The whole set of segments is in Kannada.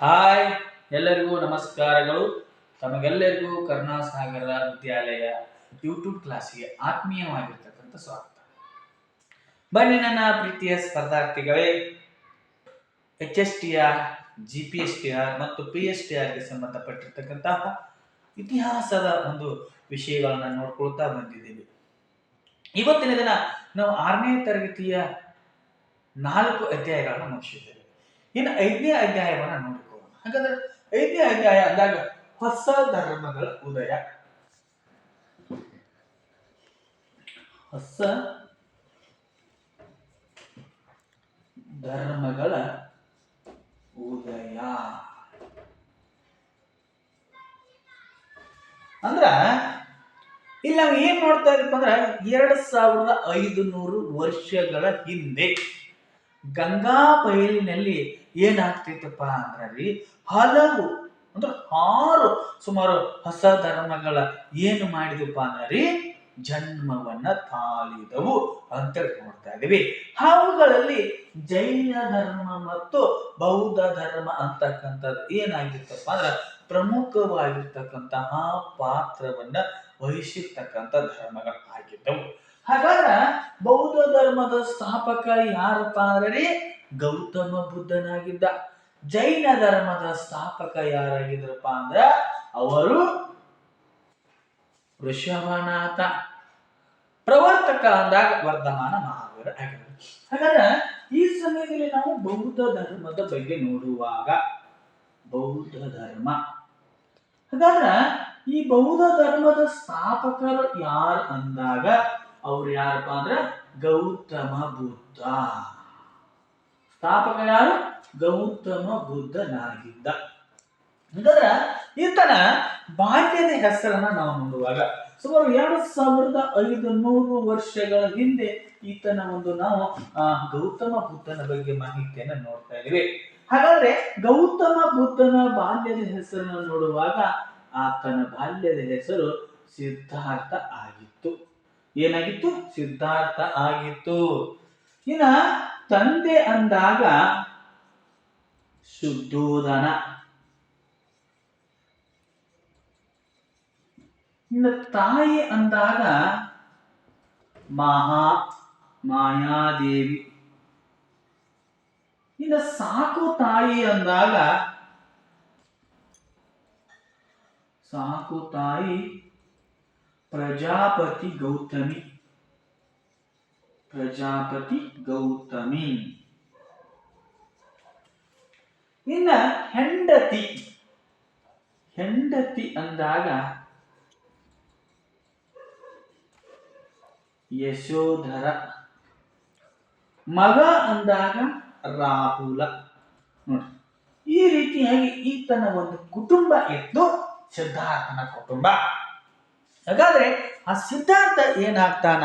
ಹಾಯ್, ಎಲ್ಲರಿಗೂ ನಮಸ್ಕಾರಗಳು. ತಮಗೆಲ್ಲರಿಗೂ ಕರುಣಾಸಾಗರ ವಿದ್ಯಾಲಯ ಯೂಟ್ಯೂಬ್ ಕ್ಲಾಸಿಗೆ ಆತ್ಮೀಯವಾಗಿರ್ತಕ್ಕಂಥ ಸ್ವಾಗತ. ಬನ್ನಿ ನನ್ನ ಪ್ರೀತಿಯ ಸ್ಪರ್ಧಾರ್ಥಿಗಳೇ, HSTR, GPSTR ಮತ್ತು PSTRಗೆ ಸಂಬಂಧಪಟ್ಟಿರ್ತಕ್ಕಂತಹ ಇತಿಹಾಸದ ಒಂದು ವಿಷಯಗಳನ್ನ ನೋಡ್ಕೊಳ್ತಾ ಬಂದಿದ್ದೀವಿ. ಇವತ್ತಿನ ದಿನ ನಾವು 6ನೇ ತರಗತಿಯ 4 ಅಧ್ಯಾಯಗಳನ್ನ ಮುಗಿಸಿದ್ದೇವೆ. ಇನ್ನು 5ನೇ ಅಧ್ಯಾಯವನ್ನ ನೋಡಿಕೊಳ್ಳೋಣ. ಹಾಗಾದ್ರೆ 5ನೇ ಅಧ್ಯಾಯ ಅಂದಾಗ ಹೊಸ ಧರ್ಮಗಳ ಉದಯ. ಹೊಸ ಧರ್ಮಗಳ ಉದಯ ಅಂದ್ರ ಇಲ್ಲಿ ನಾವು ಏನ್ ನೋಡ್ತಾ ಇದೀವಿ ಅಂದ್ರೆ 2500 ವರ್ಷಗಳ ಹಿಂದೆ ಗಂಗಾ ಬಯಲಿನಲ್ಲಿ ಏನಾಗ್ತೈತಪ್ಪ ಅಂದ್ರೆ ಹಲವು ಅಂದ್ರೆ 6 ಸುಮಾರು ಹೊಸ ಧರ್ಮಗಳ ಏನು ಮಾಡಿದಪ್ಪ ಅಂದ್ರೆ ಜನ್ಮವನ್ನ ತಾಳಿದವು ಅಂತ ನೋಡ್ತಾ ಇದೀವಿ. ಅವುಗಳಲ್ಲಿ ಜೈನ ಧರ್ಮ ಮತ್ತು ಬೌದ್ಧ ಧರ್ಮ ಅಂತಕ್ಕಂಥದ್ದು ಏನಾಗಿತ್ತಪ್ಪ ಅಂದ್ರೆ ಪ್ರಮುಖವಾಗಿರ್ತಕ್ಕಂತಹ ಪಾತ್ರವನ್ನ ವಹಿಸಿರ್ತಕ್ಕಂಥ ಧರ್ಮಗಳಾಗಿದ್ದವು. ಹಾಗಾದ್ರೆ ಬೌದ್ಧ ಧರ್ಮದ ಸ್ಥಾಪಕ ಯಾರಪ್ಪ ಅಂದ್ರೆ ಗೌತಮ ಬುದ್ಧನಾಗಿದ್ದ. ಜೈನ ಧರ್ಮದ ಸ್ಥಾಪಕ ಯಾರಾಗಿದ್ರಪ್ಪ ಅಂದ್ರ ಅವರು ವೃಷಭನಾಥ. ಪ್ರವರ್ತಕ ಅಂದಾಗ ವರ್ಧಮಾನ ಮಹಾವೀರ ಆಗಿದ್ರು. ಹಾಗಾದ್ರೆ ಈ ಸಮಯದಲ್ಲಿ ನಾವು ಬೌದ್ಧ ಧರ್ಮದ ಬಗ್ಗೆ ನೋಡುವಾಗ ಬೌದ್ಧ ಧರ್ಮ, ಹಾಗಾದ್ರೆ ಈ ಬೌದ್ಧ ಧರ್ಮದ ಸ್ಥಾಪಕರು ಯಾರು ಅಂದಾಗ ಅವ್ರು ಯಾರಪ್ಪ ಅಂದ್ರ ಗೌತಮ ಬುದ್ಧ. ಸ್ಥಾಪಕ ಯಾರು? ಗೌತಮ ಬುದ್ಧನಾಗಿದ್ದ. ಹಾಗಾದ್ರೆ ಈತನ ಬಾಲ್ಯದ ಹೆಸರನ್ನ ನಾವು ನೋಡುವಾಗ ಸುಮಾರು 2500 ವರ್ಷಗಳ ಹಿಂದೆ ಈತನ ಒಂದು ನಾವು ಗೌತಮ ಬುದ್ಧನ ಬಗ್ಗೆ ಮಾಹಿತಿಯನ್ನ ನೋಡ್ತಾ ಇದೀವಿ. ಹಾಗಾದ್ರೆ ಗೌತಮ ಬುದ್ಧನ ಬಾಲ್ಯದ ಹೆಸರನ್ನು ನೋಡುವಾಗ ಆತನ ಬಾಲ್ಯದ ಹೆಸರು ಸಿದ್ಧಾರ್ಥ ಆಗಿತ್ತು. ಏನಾಗಿತ್ತು? ಸಿದ್ಧಾರ್ಥ ಆಗಿತ್ತು. ಇನ್ನ ತಂದೆ ಅಂದಾಗ ಶುದ್ಧೋಧನ, ಇನ್ನು ತಾಯಿ ಅಂದಾಗ ಮಾಯಾದೇವಿ, ಇನ್ನು ಸಾಕು ತಾಯಿ ಅಂದಾಗ ಸಾಕು ತಾಯಿ ಪ್ರಜಾಪತಿ ಗೌತಮಿ. ಪ್ರಜಾಪತಿ ಗೌತಮಿ. ಇನ್ನ ಹೆಂಡತಿ, ಹೆಂಡತಿ ಅಂದಾಗ ಯಶೋಧರ. ಮಗ ಅಂದಾಗ ರಾಹುಲ. ನೋಡಿ, ಈ ರೀತಿಯಾಗಿ ಈತನ ಒಂದು ಕುಟುಂಬ ಇತ್ತು, ಸಿದ್ಧಾರ್ಥನ ಕುಟುಂಬ. ಹಾಗಾದ್ರೆ ಆ ಸಿದ್ಧಾರ್ಥ ಏನಾಗ್ತಾನ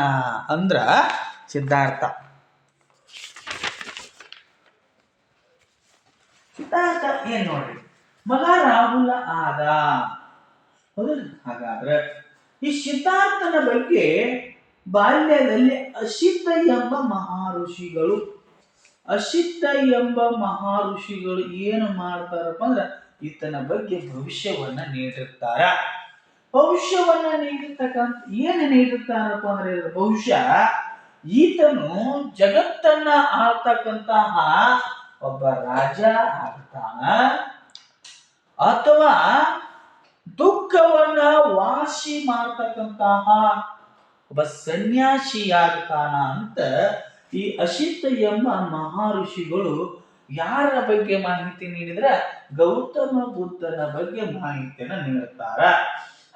ಅಂದ್ರ ಸಿದ್ಧಾರ್ಥ ಏನ್ ನೋಡ್ರಿ, ಮಗ ರಾಹುಲ ಆದ. ಹೌದು. ಹಾಗಾದ್ರೆ ಈ ಸಿದ್ಧಾರ್ಥನ ಬಗ್ಗೆ ಬಾಲ್ಯದಲ್ಲಿ ಅಶಿತ ಎಂಬ ಮಹಾಋಷಿಗಳು ಏನು ಮಾಡ್ತಾರಪ್ಪ ಅಂದ್ರೆ ಈತನ ಬಗ್ಗೆ ಭವಿಷ್ಯವನ್ನ ನೀಡಿರ್ತಾರ. ಭವಿಷ್ಯವನ್ನ ನೀಡಿರ್ತಕ್ಕಂಥ ಏನು ನೀಡಿರ್ತಾರಪ್ಪ ಅಂದ್ರೆ ಭವಿಷ್ಯ ಈತನು ಜಗತ್ತನ್ನ ಆಳ್ತಕ್ಕಂತಹ ಒಬ್ಬ ರಾಜ ಆಗ್ತಾನ, ಅಥವಾ ದುಃಖವನ್ನ ವಾಸಿ ಮಾಡ್ತಕ್ಕಂತಹ ಒಬ್ಬ ಸನ್ಯಾಸಿಯಾಗ್ತಾನ ಅಂತ ಈ ಅಶಿತ ಎಂಬ ಮಹಾಋಷಿಗಳು ಯಾರ ಬಗ್ಗೆ ಮಾಹಿತಿ ನೀಡಿದ್ರ ಗೌತಮ ಬುದ್ಧನ ಬಗ್ಗೆ ಮಾಹಿತಿಯನ್ನ ನೀಡುತ್ತಾರ.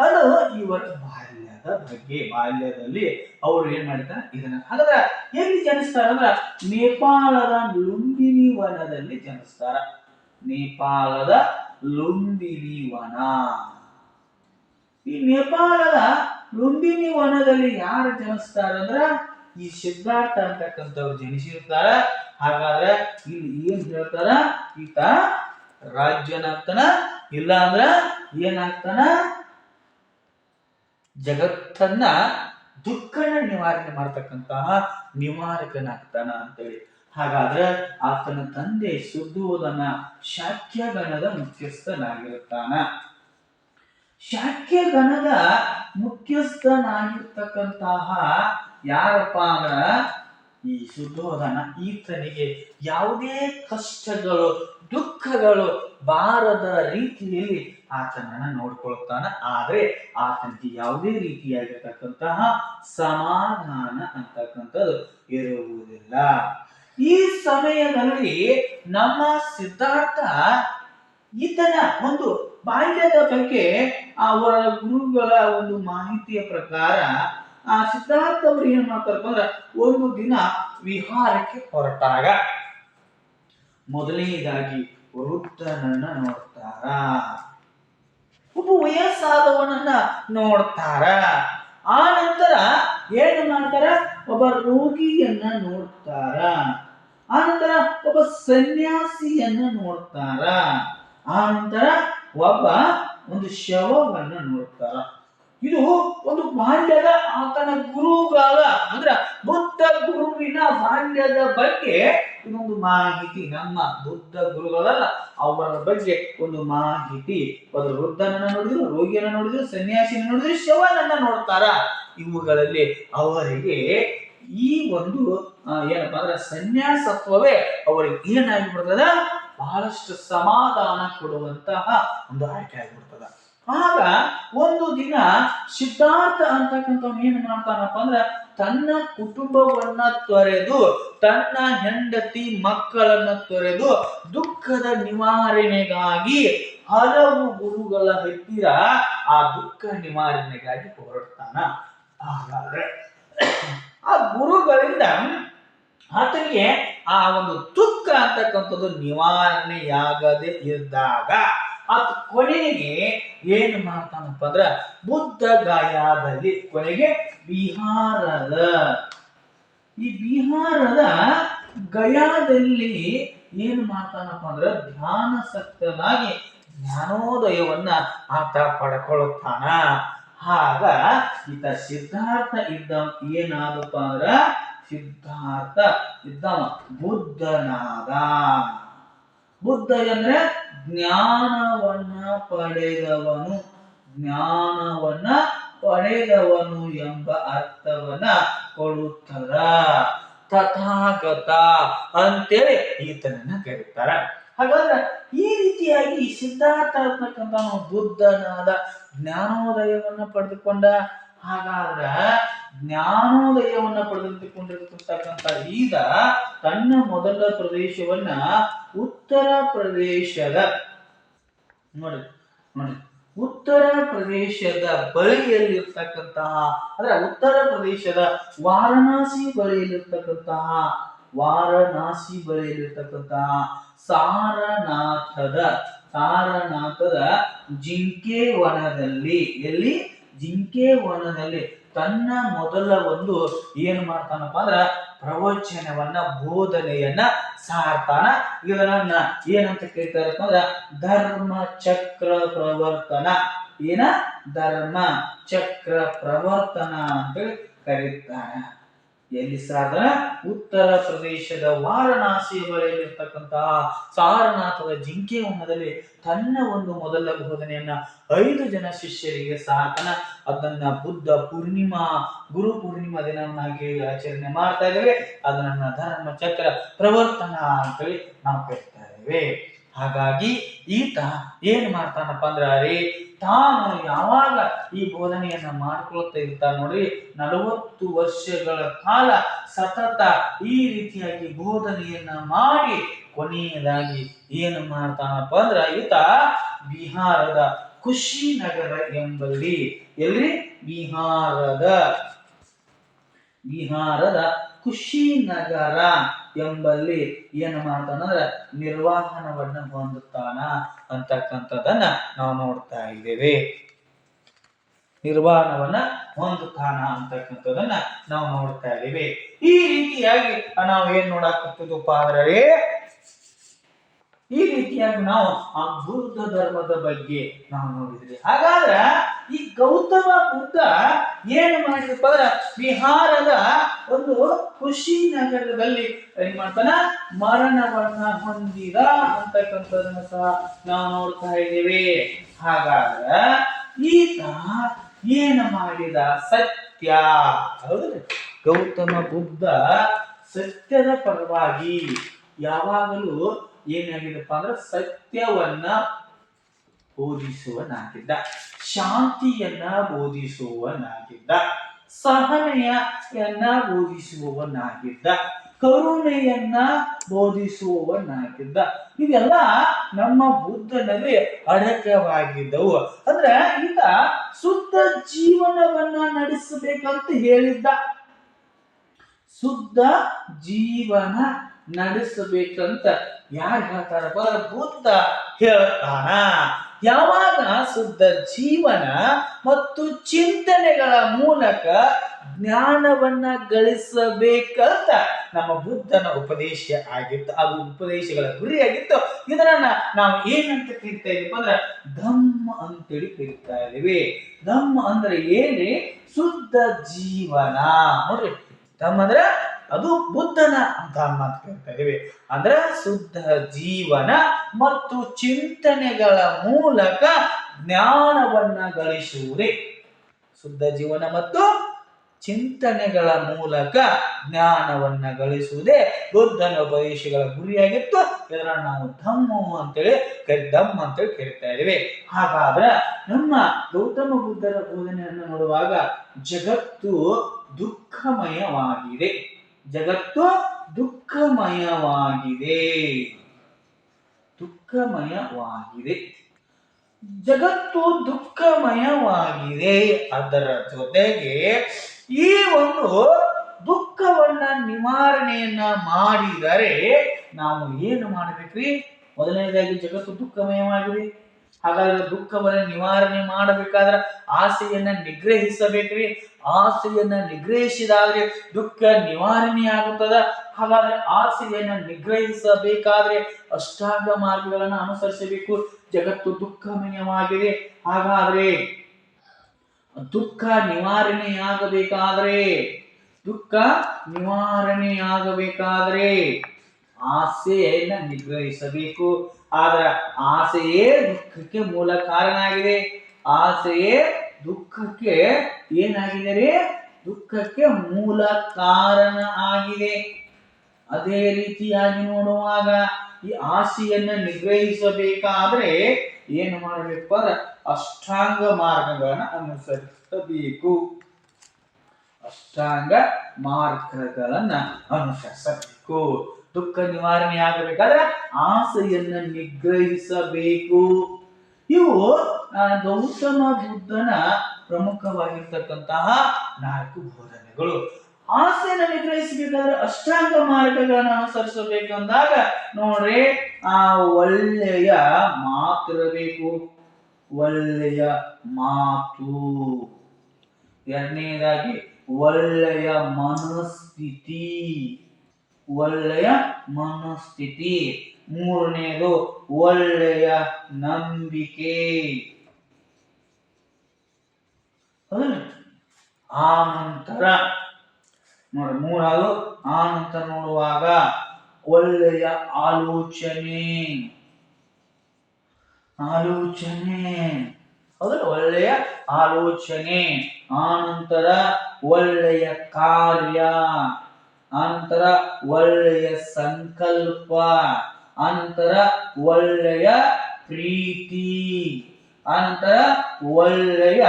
ಅದು ಇವರ ಬಾಲ್ಯದ ಬಗ್ಗೆ. ಬಾಲ್ಯದಲ್ಲಿ ಅವರು ಏನ್ ಮಾಡ್ತಾರೆ ಇದನ್ನ. ಹಾಗಾದ್ರೆ ಎಲ್ಲಿ ಜನಿಸ್ತಾರ ಅಂದ್ರ ನೇಪಾಳದ ಲುಂಬಿನಿ ವನದಲ್ಲಿ ಜನಿಸ್ತಾರ. ನೇಪಾಳದ ಲುಂಬಿನಿ ವನ. ಈ ನೇಪಾಳದ ಲುಂಬಿನಿ ವನದಲ್ಲಿ ಯಾರು ಜನಿಸ್ತಾರ ಅಂದ್ರ ಈ ಸಿದ್ಧಾರ್ಥ ಅಂತಕ್ಕಂಥವ್ರು ಜನಿಸಿರ್ತಾರ. ಹಾಗಾದ್ರೆ ಇಲ್ಲಿ ಏನ್ ಹೇಳ್ತಾರ, ಈತ ರಾಜ್ಯನಾಗ್ತಾನ, ಇಲ್ಲ ಅಂದ್ರ ಏನಾಗ್ತಾನ, ಜಗತ್ತನ್ನ ದುಃಖನ ನಿವಾರಣೆ ಮಾಡ್ತಕ್ಕಂತಹ ನಿವಾರಕನಾಗ್ತಾನ ಅಂತೇಳಿ. ಹಾಗಾದ್ರೆ ಆತನ ತಂದೆ ಶುದ್ಧೋಧನ ಶಾಕ್ಯಗಣದ ಮುಖ್ಯಸ್ಥನಾಗಿರುತ್ತಾನ. ಶಾಕ್ಯಗಣದ ಮುಖ್ಯಸ್ಥನಾಗಿರ್ತಕ್ಕಂತಹ ಯಾರಪ್ಪ ಅಂದ್ರ ಈ ಶುದ್ಧೋಧನ. ಈತನಿಗೆ ಯಾವುದೇ ಕಷ್ಟಗಳು ದುಃಖಗಳು ಬಾರದ ರೀತಿಯಲ್ಲಿ ಆತನನ್ನ ನೋಡ್ಕೊಳ್ತಾನ. ಆದ್ರೆ ಆತನಿಗೆ ಯಾವುದೇ ರೀತಿಯಾಗಿರ್ತಕ್ಕಂತಹ ಸಮಾಧಾನ ಅಂತಕ್ಕಂಥದ್ದು ಇರುವುದಿಲ್ಲ. ಈ ಸಮಯದಲ್ಲಿ ನಮ್ಮ ಸಿದ್ಧಾರ್ಥ ಈತನ ಒಂದು ಬಾಲ್ಯದ ಬಗ್ಗೆ ಅವರ ಗುರುಗಳ ಒಂದು ಮಾಹಿತಿಯ ಪ್ರಕಾರ ಆ ಸಿದ್ಧಾರ್ಥ ಅವರು ಏನ್ ಮಾಡ್ತಾರಪ್ಪ ಅಂದ್ರ ಒಂದು ದಿನ ವಿಹಾರಕ್ಕೆ ಹೊರಟಾಗ ಮೊದಲನೇದಾಗಿ ವೃದ್ಧನನ್ನ ನೋಡ್ತಾರ, ಒಬ್ಬ ವಯಸ್ಸಾದವನನ್ನ ನೋಡ್ತಾರ. ಆ ನಂತರ ಏನು ಮಾಡ್ತಾರ, ಒಬ್ಬ ರೋಗಿಯನ್ನ ನೋಡ್ತಾರ. ಆ ನಂತರ ಒಬ್ಬ ಸನ್ಯಾಸಿಯನ್ನ ನೋಡ್ತಾರ. ಆ ನಂತರ ಒಬ್ಬ ಒಂದು ಶವವನ್ನ ನೋಡ್ತಾರ. ಇದು ಒಂದು ಬಾಲ್ಯದ ಆತನ ಗುರುಗಳ ಅಂದ್ರ ಬುದ್ಧ ಗುರುವಿನ ಬಾಲ್ಯದ ಬಗ್ಗೆ ಇದೊಂದು ಮಾಹಿತಿ. ನಮ್ಮ ಬುದ್ಧ ಗುರುಗಳಲ್ಲ, ಅವರ ಬಗ್ಗೆ ಒಂದು ಮಾಹಿತಿ. ಒಂದು ವೃದ್ಧನನ್ನ ನೋಡಿದ್ರು, ರೋಗಿಯನ್ನ ನೋಡಿದ್ರು, ಸನ್ಯಾಸಿನ ನೋಡಿದ್ರು, ಶವನನ್ನ ನೋಡ್ತಾರ. ಇವುಗಳಲ್ಲಿ ಅವರಿಗೆ ಈ ಒಂದು ಏನಪ್ಪಾ ಅಂದ್ರೆ ಸನ್ಯಾಸತ್ವವೇ ಅವರಿಗೆ ಏನಾಗಿಬಿಡ್ತದ, ಬಹಳಷ್ಟು ಸಮಾಧಾನ ಕೊಡುವಂತಹ ಒಂದು ಆಯ್ಕೆ ಆಗಿಬಿಡ್ತದ. ಆಗ ಒಂದು ದಿನ ಸಿದ್ಧಾರ್ಥ ಅಂತಕ್ಕಂಥವ್ನು ಏನ್ ಮಾಡ್ತಾನಪ್ಪ ಅಂದ್ರ ತನ್ನ ಕುಟುಂಬವನ್ನ ತೊರೆದು, ತನ್ನ ಹೆಂಡತಿ ಮಕ್ಕಳನ್ನ ತೊರೆದು ದುಃಖದ ನಿವಾರಣೆಗಾಗಿ ಹಲವು ಗುರುಗಳ ಹತ್ತಿರ ಆ ದುಃಖ ನಿವಾರಣೆಗಾಗಿ ಹೊರಡ್ತಾನ. ಹಾಗಾದ್ರೆ ಆ ಗುರುಗಳಿಂದ ಆತನಿಗೆ ಆ ಒಂದು ದುಃಖ ಅಂತಕ್ಕಂಥದ್ದು ನಿವಾರಣೆಯಾಗದೆ ಇದ್ದಾಗ ಆತ ಕೊನೆಗೆ ಏನ್ ಮಾಡ್ತಾನಪ್ಪ ಅಂದ್ರ ಬುದ್ಧ ಗಯಾದಲ್ಲಿ, ಕೊನೆಗೆ ಈ ಬಿಹಾರದ ಗಯಾದಲ್ಲಿ ಏನ್ ಮಾಡ್ತಾನಪ್ಪ ಅಂದ್ರ ಧ್ಯಾನಾಸಕ್ತನಾಗಿ ಜ್ಞಾನೋದಯವನ್ನ ಆತ ಪಡ್ಕೊಳ್ಳುತ್ತಾನ. ಆಗ ಈತ ಸಿದ್ಧಾರ್ಥ ಇದ್ದ ಏನಾದಪ್ಪ ಅಂದ್ರ ಸಿದ್ಧಾರ್ಥ ಇದ್ದವ ಬುದ್ಧನಾದ. ಬುದ್ಧ ಅಂದ್ರೆ ಜ್ಞಾನವನ್ನ ಪಡೆದವನು ಎಂಬ ಅರ್ಥವನ್ನ ಕೊಡುತ್ತಾರ. ತಥಾಗತ ಅಂತೇಳಿ ಈತನನ್ನ ಕರೀತಾರ. ಹಾಗಾದ್ರೆ ಈ ರೀತಿಯಾಗಿ ಸಿದ್ಧಾರ್ಥ ಅಂತಕ್ಕಂಥ ಬುದ್ಧನಾದ ಜ್ಞಾನೋದಯವನ್ನ ಪಡೆದುಕೊಂಡ. ಹಾಗಾದ್ರ ಜ್ಞಾನೋದಯವನ್ನ ಪಡೆದುಕೊಂಡಿರ್ತಕ್ಕಂಥ ಈಗ ತನ್ನ ಮೊದಲ ಪ್ರದೇಶವನ್ನ ಉತ್ತರ ಪ್ರದೇಶದ ಉತ್ತರ ಪ್ರದೇಶದ ಬಳಿಯಲ್ಲಿರ್ತಕ್ಕಂತಹ ಅಂದ್ರೆ ಉತ್ತರ ಪ್ರದೇಶದ ವಾರಣಾಸಿ ಬಳಿಯಲ್ಲಿರ್ತಕ್ಕಂತಹ ಸಾರನಾಥದ ಜಿಂಕೆ ವನದಲ್ಲಿ ತನ್ನ ಮೊದಲ ಒಂದು ಏನ್ ಮಾಡ್ತಾನಪ್ಪ ಅಂದ್ರ ಪ್ರವಚನವನ್ನ ಬೋಧನೆಯನ್ನ ಸಾರ್ತಾನ. ಇದನ್ನ ಏನಂತ ಕೇಳ್ತಾರಪ್ಪ ಅಂದ್ರ ಧರ್ಮ ಚಕ್ರ ಪ್ರವರ್ತನ. ಧರ್ಮ ಚಕ್ರ ಪ್ರವರ್ತನ ಅಂತ ಕರೀತಾನೆ. ಎಲ್ಲಿ ಸಾರ್ತಾನ? ಉತ್ತರ ಪ್ರದೇಶದ ವಾರಣಾಸಿ ಬಳಿಯಲ್ಲಿರ್ತಕ್ಕಂತಹ ಸಾರನಾಥದ ಜಿಂಕೆ ವನದಲ್ಲಿ ತನ್ನ ಒಂದು ಮೊದಲ ಬೋಧನೆಯನ್ನ 5 ಜನ ಶಿಷ್ಯರಿಗೆ ಸಾರ್ತಾನ. ಅದನ್ನ ಬುದ್ಧ ಪೂರ್ಣಿಮಾ, ಗುರು ಪೂರ್ಣಿಮಾ ದಿನವನ್ನಾಗಿ ಆಚರಣೆ ಮಾಡ್ತಾ ಇದ್ದೇವೆ. ಅದನ್ನ ಧರ್ಮ ಚಕ್ರ ಪ್ರವರ್ತನ ಅಂತೇಳಿ ನಾವು ಕರಿತಾ ಇದ್ದೇವೆ. ಹಾಗಾಗಿ ಈತ ಏನ್ ಮಾಡ್ತಾನಪ್ಪ ಅಂದ್ರ ತಾನು ಯಾವಾಗ ಈ ಬೋಧನೆಯನ್ನ ಮಾಡ್ಕೊಳ್ತಾ ಇರ್ತಾನ ನೋಡ್ರಿ, 40 ವರ್ಷಗಳ ಕಾಲ ಸತತ ಈ ರೀತಿಯಾಗಿ ಬೋಧನೆಯನ್ನ ಮಾಡಿ ಕೊನೆಯದಾಗಿ ಏನು ಮಾಡ್ತಾನಪ್ಪ ಅಂದ್ರ ಈತ ಬಿಹಾರದ ಕುಶಿನಗರ ಎಂಬಲ್ಲಿ, ಎಲ್ಲಿ ಬಿಹಾರದ ಕುಶಿನಗರ ಎಂಬಲ್ಲಿ ಏನು ಮಾಡ್ತಾನಂದ್ರ ನಿರ್ವಾಹನವನ್ನ ಹೊಂದುತ್ತಾನ ಅಂತಕ್ಕಂಥದ್ದನ್ನ ನಾವು ನೋಡ್ತಾ ಇದ್ದೇವೆ. ಈ ರೀತಿಯಾಗಿ ನಾವು ಏನ್ ನೋಡಾಕತ್ತಿದ್ವಪ್ಪ ಅಂದ್ರೆ ಈ ರೀತಿಯಾಗಿ ನಾವು ಆ ಬುದ್ಧ ಧರ್ಮದ ಬಗ್ಗೆ ನಾವು ನೋಡಿದ್ವಿ. ಹಾಗಾದ್ರೆ ಈ ಗೌತಮ ಬುದ್ಧ ಏನು ಮಾಡಿದಪ್ಪ ಅಂದ್ರ ಬಿಹಾರದ ಒಂದು ಕುಶಿನಗರದಲ್ಲಿ ಏನ್ ಮಾಡ್ತಾನ ಮರಣವನ್ನ ಹೊಂದಿದ ಅಂತಕ್ಕಂಥದನ್ನ ಸಹ ನಾವು ನೋಡ್ತಾ ಇದ್ದೀವಿ. ಹಾಗಾದ್ರೆ ಈತ ಏನು ಮಾಡಿದ? ಸತ್ಯ. ಹೌದು, ಗೌತಮ ಬುದ್ಧ ಸತ್ಯದ ಪರವಾಗಿ ಯಾವಾಗಲೂ ಏನಾಗಿದಪ್ಪ ಅಂದ್ರೆ ಸತ್ಯವನ್ನ ಬೋಧಿಸುವನಾಗಿದ್ದ, ಶಾಂತಿಯನ್ನ ಬೋಧಿಸುವನಾಗಿದ್ದ, ಸಹನೆಯನ್ನ ಬೋಧಿಸುವವನಾಗಿದ್ದ, ಕರುಣೆಯನ್ನ ಬೋಧಿಸುವವನಾಗಿದ್ದ. ಇವೆಲ್ಲ ನಮ್ಮ ಬುದ್ಧನಲ್ಲಿ ಅಡಕವಾಗಿದ್ದವು. ಅಂದ್ರೆ ಈತ ಶುದ್ಧ ಜೀವನವನ್ನ ನಡೆಸಬೇಕಂತ ಹೇಳಿದ್ದ. ಶುದ್ಧ ಜೀವನ ನಡೆಸಬೇಕಂತ ಯಾರು ಹೇಳ್ತಾರಪ್ಪ? ಬುದ್ಧ ಹೇಳ್ತಾನ. ಯಾವಾಗ ಶುದ್ಧ ಜೀವನ ಮತ್ತು ಚಿಂತನೆಗಳ ಮೂಲಕ ಜ್ಞಾನವನ್ನ ಗಳಿಸಬೇಕಂತ ನಮ್ಮ ಬುದ್ಧನ ಉಪದೇಶ ಆಗಿತ್ತು, ಅದು ಉಪದೇಶಗಳ ಗುರಿಯಾಗಿತ್ತು. ಇದನ್ನ ನಾವು ಏನಂತ ಕರೀತಾ ಇದೀವಿ ಅಂದ್ರೆ ಧಮ್ಮ ಅಂತೇಳಿ ಕರೀತಾ ಇದೀವಿ. ಧಮ್ಮ ಅಂದ್ರೆ ಏನ್ರಿ? ಶುದ್ಧ ಜೀವನ. ನೋಡ್ರಿ, ಧಮ್ಮ ಅಂದ್ರೆ ಅದು ಬುದ್ಧನ ಧರ್ಮ ಅಂತ ಕರಿತಾ ಇದೀವಿ. ಅಂದ್ರೆ ಶುದ್ಧ ಜೀವನ ಮತ್ತು ಚಿಂತನೆಗಳ ಮೂಲಕ ಜ್ಞಾನವನ್ನ ಗಳಿಸುವುದೇ. ಶುದ್ಧ ಜೀವನ ಮತ್ತು ಚಿಂತನೆಗಳ ಮೂಲಕ ಜ್ಞಾನವನ್ನ ಗಳಿಸುವುದೇ ಬುದ್ಧನ ಉಪದೇಶಗಳ ಗುರಿಯಾಗಿತ್ತು. ಇದನ್ನ ನಾವು ಧಮ್ಮ ಅಂತೇಳಿ ಕರಿತಾ ಇದೀವಿ. ಹಾಗಾದ್ರೆ ನಮ್ಮ ಗೌತಮ ಬುದ್ಧರ ಬೋಧನೆಯನ್ನು ನೋಡುವಾಗ ಜಗತ್ತು ದುಃಖಮಯವಾಗಿದೆ. ಜಗತ್ತು ದುಃಖಮಯವಾಗಿದೆ. ಜಗತ್ತು ದುಃಖಮಯವಾಗಿದೆ. ಅದರ ಜೊತೆಗೆ ಈ ಒಂದು ದುಃಖವನ್ನ ನಿವಾರಣೆಯನ್ನ ಮಾಡಿದರೆ ನಾವು ಏನು ಮಾಡಬೇಕ್ರಿ? ಮೊದಲನೇದಾಗಿ ಜಗತ್ತು ದುಃಖಮಯವಾಗಿದೆ. ಹಾಗಾದ್ರೆ ದುಃಖವನ್ನ ನಿವಾರಣೆ ಮಾಡಬೇಕಾದ್ರೆ ಆಸೆಯನ್ನ ನಿಗ್ರಹಿಸಬೇಕ್ರಿ. ಆಸೆಯನ್ನ ನಿಗ್ರಹಿಸಿದಾದ್ರೆ ದುಃಖ ನಿವಾರಣೆ ಆಗುತ್ತದ. ಹಾಗಾದ್ರೆ ಆಸೆಯನ್ನ ನಿಗ್ರಹಿಸಬೇಕಾದ್ರೆ ಅಷ್ಟಾಂಗ ಮಾರ್ಗಗಳನ್ನ ಅನುಸರಿಸಬೇಕು. ಜಗತ್ತು ದುಃಖಮಯವಾಗಿದೆ. ಹಾಗಾದ್ರೆ ದುಃಖ ನಿವಾರಣೆಯಾಗಬೇಕಾದ್ರೆ ಆಸೆಯನ್ನ ನಿಗ್ರಹಿಸಬೇಕು. ಆದ್ರೆ ಆಸೆಯೇ ದುಃಖಕ್ಕೆ ಮೂಲ ಕಾರಣ ಆಗಿದೆ. ಆಸೆಯೇ ದುಃಖಕ್ಕೆ ಏನಾಗಿದೆ ರೀ? ದುಃಖಕ್ಕೆ ಮೂಲ ಕಾರಣ ಆಗಿದೆ. ಅದೇ ರೀತಿಯಾಗಿ ನೋಡುವಾಗ ಈ ಆಸೆಯನ್ನ ನಿಗ್ರಹಿಸಬೇಕಾದ್ರೆ ಏನು ಮಾಡಬೇಕು ಅಂದ್ರೆ ಅಷ್ಟಾಂಗ ಮಾರ್ಗಗಳನ್ನ ಅನುಸರಿಸಬೇಕು. ದುಃಖ ನಿವಾರಣೆ ಆಗಬೇಕಾದ್ರೆ ಆಸೆಯನ್ನ ನಿಗ್ರಹಿಸಬೇಕು. ಇವು ಗೌತಮ ಬುದ್ಧನ ಪ್ರಮುಖವಾಗಿರ್ತಕ್ಕಂತಹ 4 ಬೋಧನೆಗಳು. ಆಸೆಯನ್ನು ನಿಗ್ರಹಿಸಬೇಕಾದ್ರೆ ಅಷ್ಟಾಂಗ ಮಾರ್ಗಗಳನ್ನು ಅನುಸರಿಸಬೇಕಂದಾಗ ನೋಡ್ರಿ, ಒಳ್ಳೆಯ ಮಾತು ಇರಬೇಕು. ಒಳ್ಳೆಯ ಮಾತು. ಎರಡನೇದಾಗಿ ಒಳ್ಳೆಯ ಮನಸ್ಥಿತಿ. ಮೂರನೇದು ಒಳ್ಳೆಯ ನಂಬಿಕೆ. ಆ ನಂತರ ನೋಡುವಾಗ ಒಳ್ಳೆಯ ಆಲೋಚನೆ. ಒಳ್ಳೆಯ ಆಲೋಚನೆ. ಆನಂತರ ಒಳ್ಳೆಯ ಕಾರ್ಯ. ಆನಂತರ ಒಳ್ಳೆಯ ಸಂಕಲ್ಪ. ಆನಂತರ ಒಳ್ಳೆಯ ಪ್ರೀತಿ. ಆನಂತರ ಒಳ್ಳೆಯ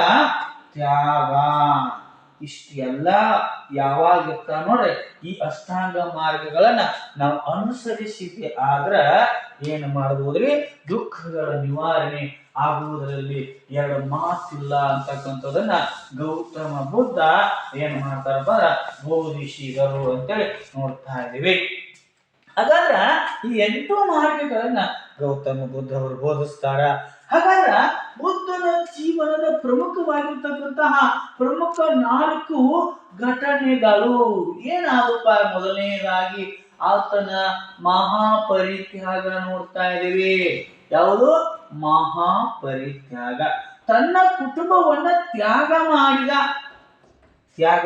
ತ್ಯಾಗ. ಇಷ್ಟೆಲ್ಲ ಯಾವಾಗ ನೋಡ್ರಿ, ಈ ಅಷ್ಟಾಂಗ ಮಾರ್ಗಗಳನ್ನ ನಾವು ಅನುಸರಿಸಿದ್ವಿ ಆದ್ರ ಏನು ಮಾಡಬಹುದ್ರಿ? ದುಃಖಗಳ ನಿವಾರಣೆ ಆಗುವುದರಲ್ಲಿ ಎರಡು ಮಾತಿಲ್ಲ ಅಂತಕ್ಕಂಥದನ್ನ ಗೌತಮ ಬುದ್ಧ ಏನ್ ಮಾಡ್ತಾರಪ್ಪ ಬೋಧಿಸಿದರು ಅಂತೇಳಿ ನೋಡ್ತಾ ಇದ್ದೀವಿ. ಹಾಗಾದ್ರ ಈ 8 ಮಾರ್ಗಗಳನ್ನ ಗೌತಮ ಬುದ್ಧ ಅವರು ಬೋಧಿಸ್ತಾರ. ಹಾಗಾದ್ರ ಬುದ್ಧನ ಜೀವನದ ಪ್ರಮುಖವಾಗಿರ್ತಕ್ಕಂತಹ ಪ್ರಮುಖ 4 ಘಟನೆಗಳು ಏನಾದಪ್ಪ? ಮೊದಲನೇದಾಗಿ ಆತನ ಮಹಾಪರಿತ್ಯಾಗ ನೋಡ್ತಾ ಇದ್ದೀವಿ. ಯಾವುದು? ಮಹಾಪರಿತ್ಯಾಗ. ತನ್ನ ಕುಟುಂಬವನ್ನ ತ್ಯಾಗ ಮಾಡಿದ. ತ್ಯಾಗ.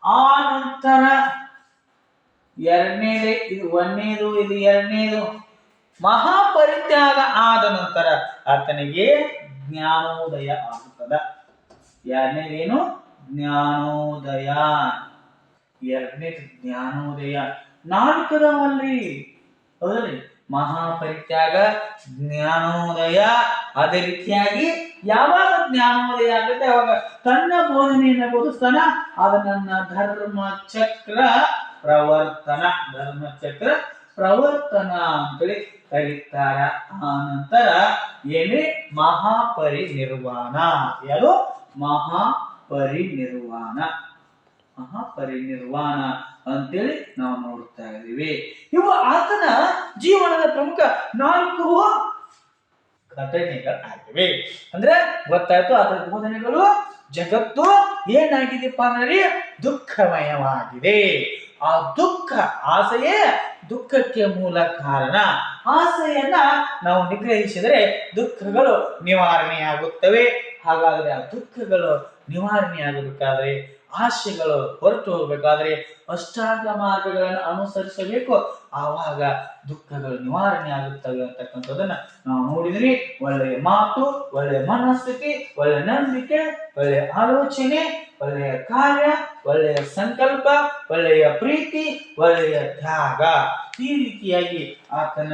ಆ ನಂತರ ಎರಡನೇದೇ, ಇದು ಒಂದನೇದು, ಇದು ಎರಡನೇದು. ಮಹಾಪರಿತ್ಯಾಗ ಆದ ನಂತರ ಆತನಿಗೆ ಜ್ಞಾನೋದಯ ಆಗುತ್ತದ. ಎರಡನೇದೇನು? ಜ್ಞಾನೋದಯ. ಎರಡನೇದು ಜ್ಞಾನೋದಯ. ನಾಲ್ಕರವಲ್ಲಿ ಹೌದ್ರಿ, ಮಹಾಪರಿತ್ಯಾಗ, ಜ್ಞಾನೋದಯ. ಅದೇ ರೀತಿಯಾಗಿ ಯಾವಾಗ ಜ್ಞಾನೋದಯ ಆಗುತ್ತೆ ಅವಾಗ ತನ್ನ ಬೋಧನೆಯನ್ನು ಬೋಧಿಸ್ತಾನ. ಅದನ್ನ ಧರ್ಮಚಕ್ರ ಪ್ರವರ್ತನ, ಧರ್ಮಚಕ್ರ ಪ್ರವರ್ತನ ಅಂತೇಳಿ ಕರೀತಾರ. ಆ ನಂತರ ಏನೇ ಮಹಾಪರಿನಿರ್ವಾಣ. ಯಾರು? ಮಹಾಪರಿನಿರ್ವಾಣ. ಮಹಾಪರಿನಿರ್ವಾಣ ಅಂತೇಳಿ ನಾವು ನೋಡ್ತಾ ಇದ್ದೀವಿ. ಇವು ಆತನ ಜೀವನದ ಪ್ರಮುಖ 4 ಘಟನೆಗಳಾಗಿವೆ. ಅಂದ್ರೆ ಗೊತ್ತಾಯ್ತು, ಆತನ ಬೋಧನೆಗಳು ಜಗತ್ತು ಏನಾಗಿದೆಪ್ಪ ಅಂದ್ರೆ ದುಃಖಮಯವಾಗಿದೆ. ಆ ದುಃಖ, ಆಸೆಯೇ ದುಃಖಕ್ಕೆ ಮೂಲ ಕಾರಣ. ಆಸೆಯನ್ನ ನಾವು ನಿಗ್ರಹಿಸಿದರೆ ದುಃಖಗಳು ನಿವಾರಣೆಯಾಗುತ್ತವೆ. ಹಾಗಾದ್ರೆ ಆ ದುಃಖಗಳು ನಿವಾರಣೆಯಾಗಬೇಕಾದ್ರೆ, ಆಸೆಗಳು ಹೊರಟು ಹೋಗಬೇಕಾದ್ರೆ ಅಷ್ಟಾಂಗ ಮಾರ್ಗಗಳನ್ನು ಅನುಸರಿಸಬೇಕು. ಆವಾಗ ದುಃಖಗಳು ನಿವಾರಣೆ ಆಗುತ್ತವೆ ಅಂತಕ್ಕಂಥದ್ದನ್ನ ನಾವು ನೋಡಿದ್ರಿ. ಒಳ್ಳೆಯ ಮಾತು, ಒಳ್ಳೆಯ ಮನಸ್ಥಿತಿ, ಒಳ್ಳೆಯ ನಂಬಿಕೆ, ಒಳ್ಳೆಯ ಆಲೋಚನೆ, ಒಳ್ಳೆಯ ಕಾರ್ಯ, ಒಳ್ಳೆಯ ಸಂಕಲ್ಪ, ಒಳ್ಳೆಯ ಪ್ರೀತಿ, ಒಳ್ಳೆಯ ತ್ಯಾಗ. ಈ ರೀತಿಯಾಗಿ ಆತನ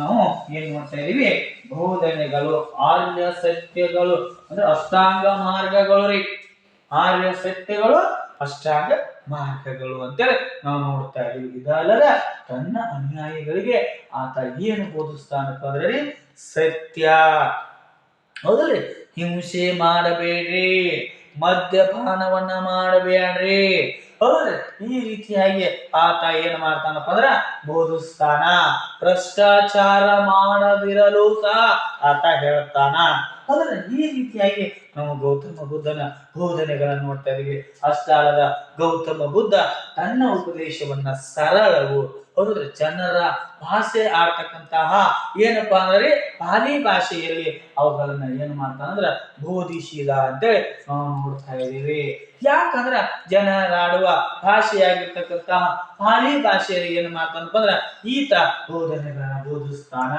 ನಾವು ಏನ್ ಮಾಡ್ತಾ ಇದೀವಿ? ಬೋಧನೆಗಳು, ಆರ್ಯ ಸತ್ಯಗಳು ಅಂದ್ರೆ ಅಷ್ಟಾಂಗ ಮಾರ್ಗಗಳು ರೀ. ಆರ್ಯ ಸತ್ಯಗಳು, ಅಷ್ಟಾಂಗ ಮಾರ್ಗಗಳು ಅಂತೇಳಿ ನಾವು ನೋಡ್ತಾ ಇದೀವಿ. ಇದಲ್ಲದ ತನ್ನ ಅನುಯಾಯಿಗಳಿಗೆ ಆತ ಏನು ಬೋಧಿಸ್ತಾನಪ್ಪ ಅಂದ್ರೆ ಸತ್ಯ. ಹೌದಲ್ರಿ? ಹಿಂಸೆ ಮಾಡಬೇಡ್ರಿ, ಮದ್ಯಪಾನವನ್ನ ಮಾಡಬೇಡ್ರಿ. ಹೌದ್ರಿ? ಈ ರೀತಿಯಾಗಿ ಆತ ಏನ್ ಮಾಡ್ತಾನಪ್ಪ ಅಂದ್ರ ಬೋಧಿಸ್ತಾನ. ಭ್ರಷ್ಟಾಚಾರ ಮಾಡದಿರಲು ಸಹ ಆತ ಹೇಳ್ತಾನ. ಹೌದ್ರಿ? ಈ ರೀತಿಯಾಗಿ ನಾವು ಗೌತಮ ಬುದ್ಧನ ಬೋಧನೆಗಳನ್ನು ನೋಡ್ತಾ ಇದೀವಿ. ಅಷ್ಟಾಲದ ಗೌತಮ ಬುದ್ಧ ತನ್ನ ಉಪದೇಶವನ್ನ ಸರಳವು, ಹೌದ್ರಿ, ಜನರ ಭಾಷೆ ಆಡ್ತಕ್ಕಂತಹ ಏನಪ್ಪಾ ಅಂದ್ರೆ ಪಾಲಿ ಭಾಷೆಯಲ್ಲಿ ಅವುಗಳನ್ನ ಏನ್ ಮಾಡ್ತಾನಂದ್ರ ಬೋಧಿಸಿದ ಅಂತೇಳಿ ನಾವು ನೋಡ್ತಾ ಇದೀವಿ. ಯಾಕಂದ್ರ ಜನರಾಡುವ ಭಾಷೆಯಾಗಿರ್ತಕ್ಕಂತಹ ಪಾಲಿ ಭಾಷೆಯಲ್ಲಿ ಏನ್ ಮಾಡ್ತಾನಪ್ಪ ಅಂದ್ರ ಈತ ಬೋಧನೆಗಳನ್ನ ಬೋಧಿಸ್ತಾನ.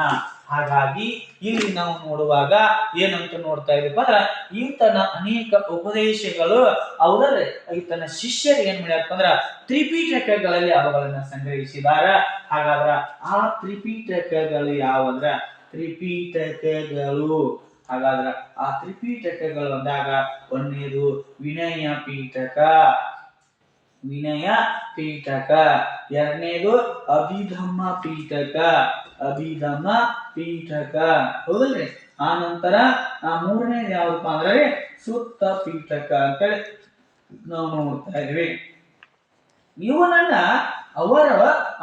ಹಾಗಾಗಿ ಇಲ್ಲಿ ನಾವು ನೋಡುವಾಗ ಏನಂತ ನೋಡ್ತಾ ಇದೀವಿ ಅಂದ್ರ ಈತನ ಅನೇಕ ಉಪದೇಶಗಳು ಅವರಲ್ಲಿ ಈತನ ಶಿಷ್ಯರು ಏನ್ ಮಾಡ್ಯಾರಪ್ಪ ಅಂದ್ರ ತ್ರಿಪೀಠಕಗಳಲ್ಲಿ ಅವುಗಳನ್ನ ಸಂಗ್ರಹಿಸಿದಾರ. ಹಾಗಾದ್ರ ಆ ತ್ರಿಪೀಠಕಗಳು ಯಾವಂದ್ರ ತ್ರಿಪೀಠಕಗಳು. ಹಾಗಾದ್ರ ಆ ತ್ರಿಪೀಠಕಗಳು ಅಂದಾಗ ಒಂದನೇದು ವಿನಯ ಪೀಠಕ, ವಿನಯ ಪೀಠಕ. ಎರಡನೇದು ಅಭಿಧಮ್ಮ ಪೀಠಕ, ಅಭಿಧಮ್ಮ ಪೀಠಕ. ಹೌದಲ್ರಿ? ಆ ನಂತರ ಮೂರನೇದು ಯಾವ್ದಪ್ಪ ಅಂದ್ರೆ ಸುತ್ತ ಪೀಠಕ ಅಂತೇಳಿ ನಾವು ನೋಡ್ತಾ ಇದ್ವಿ. ಇವನನ್ನ ಅವರ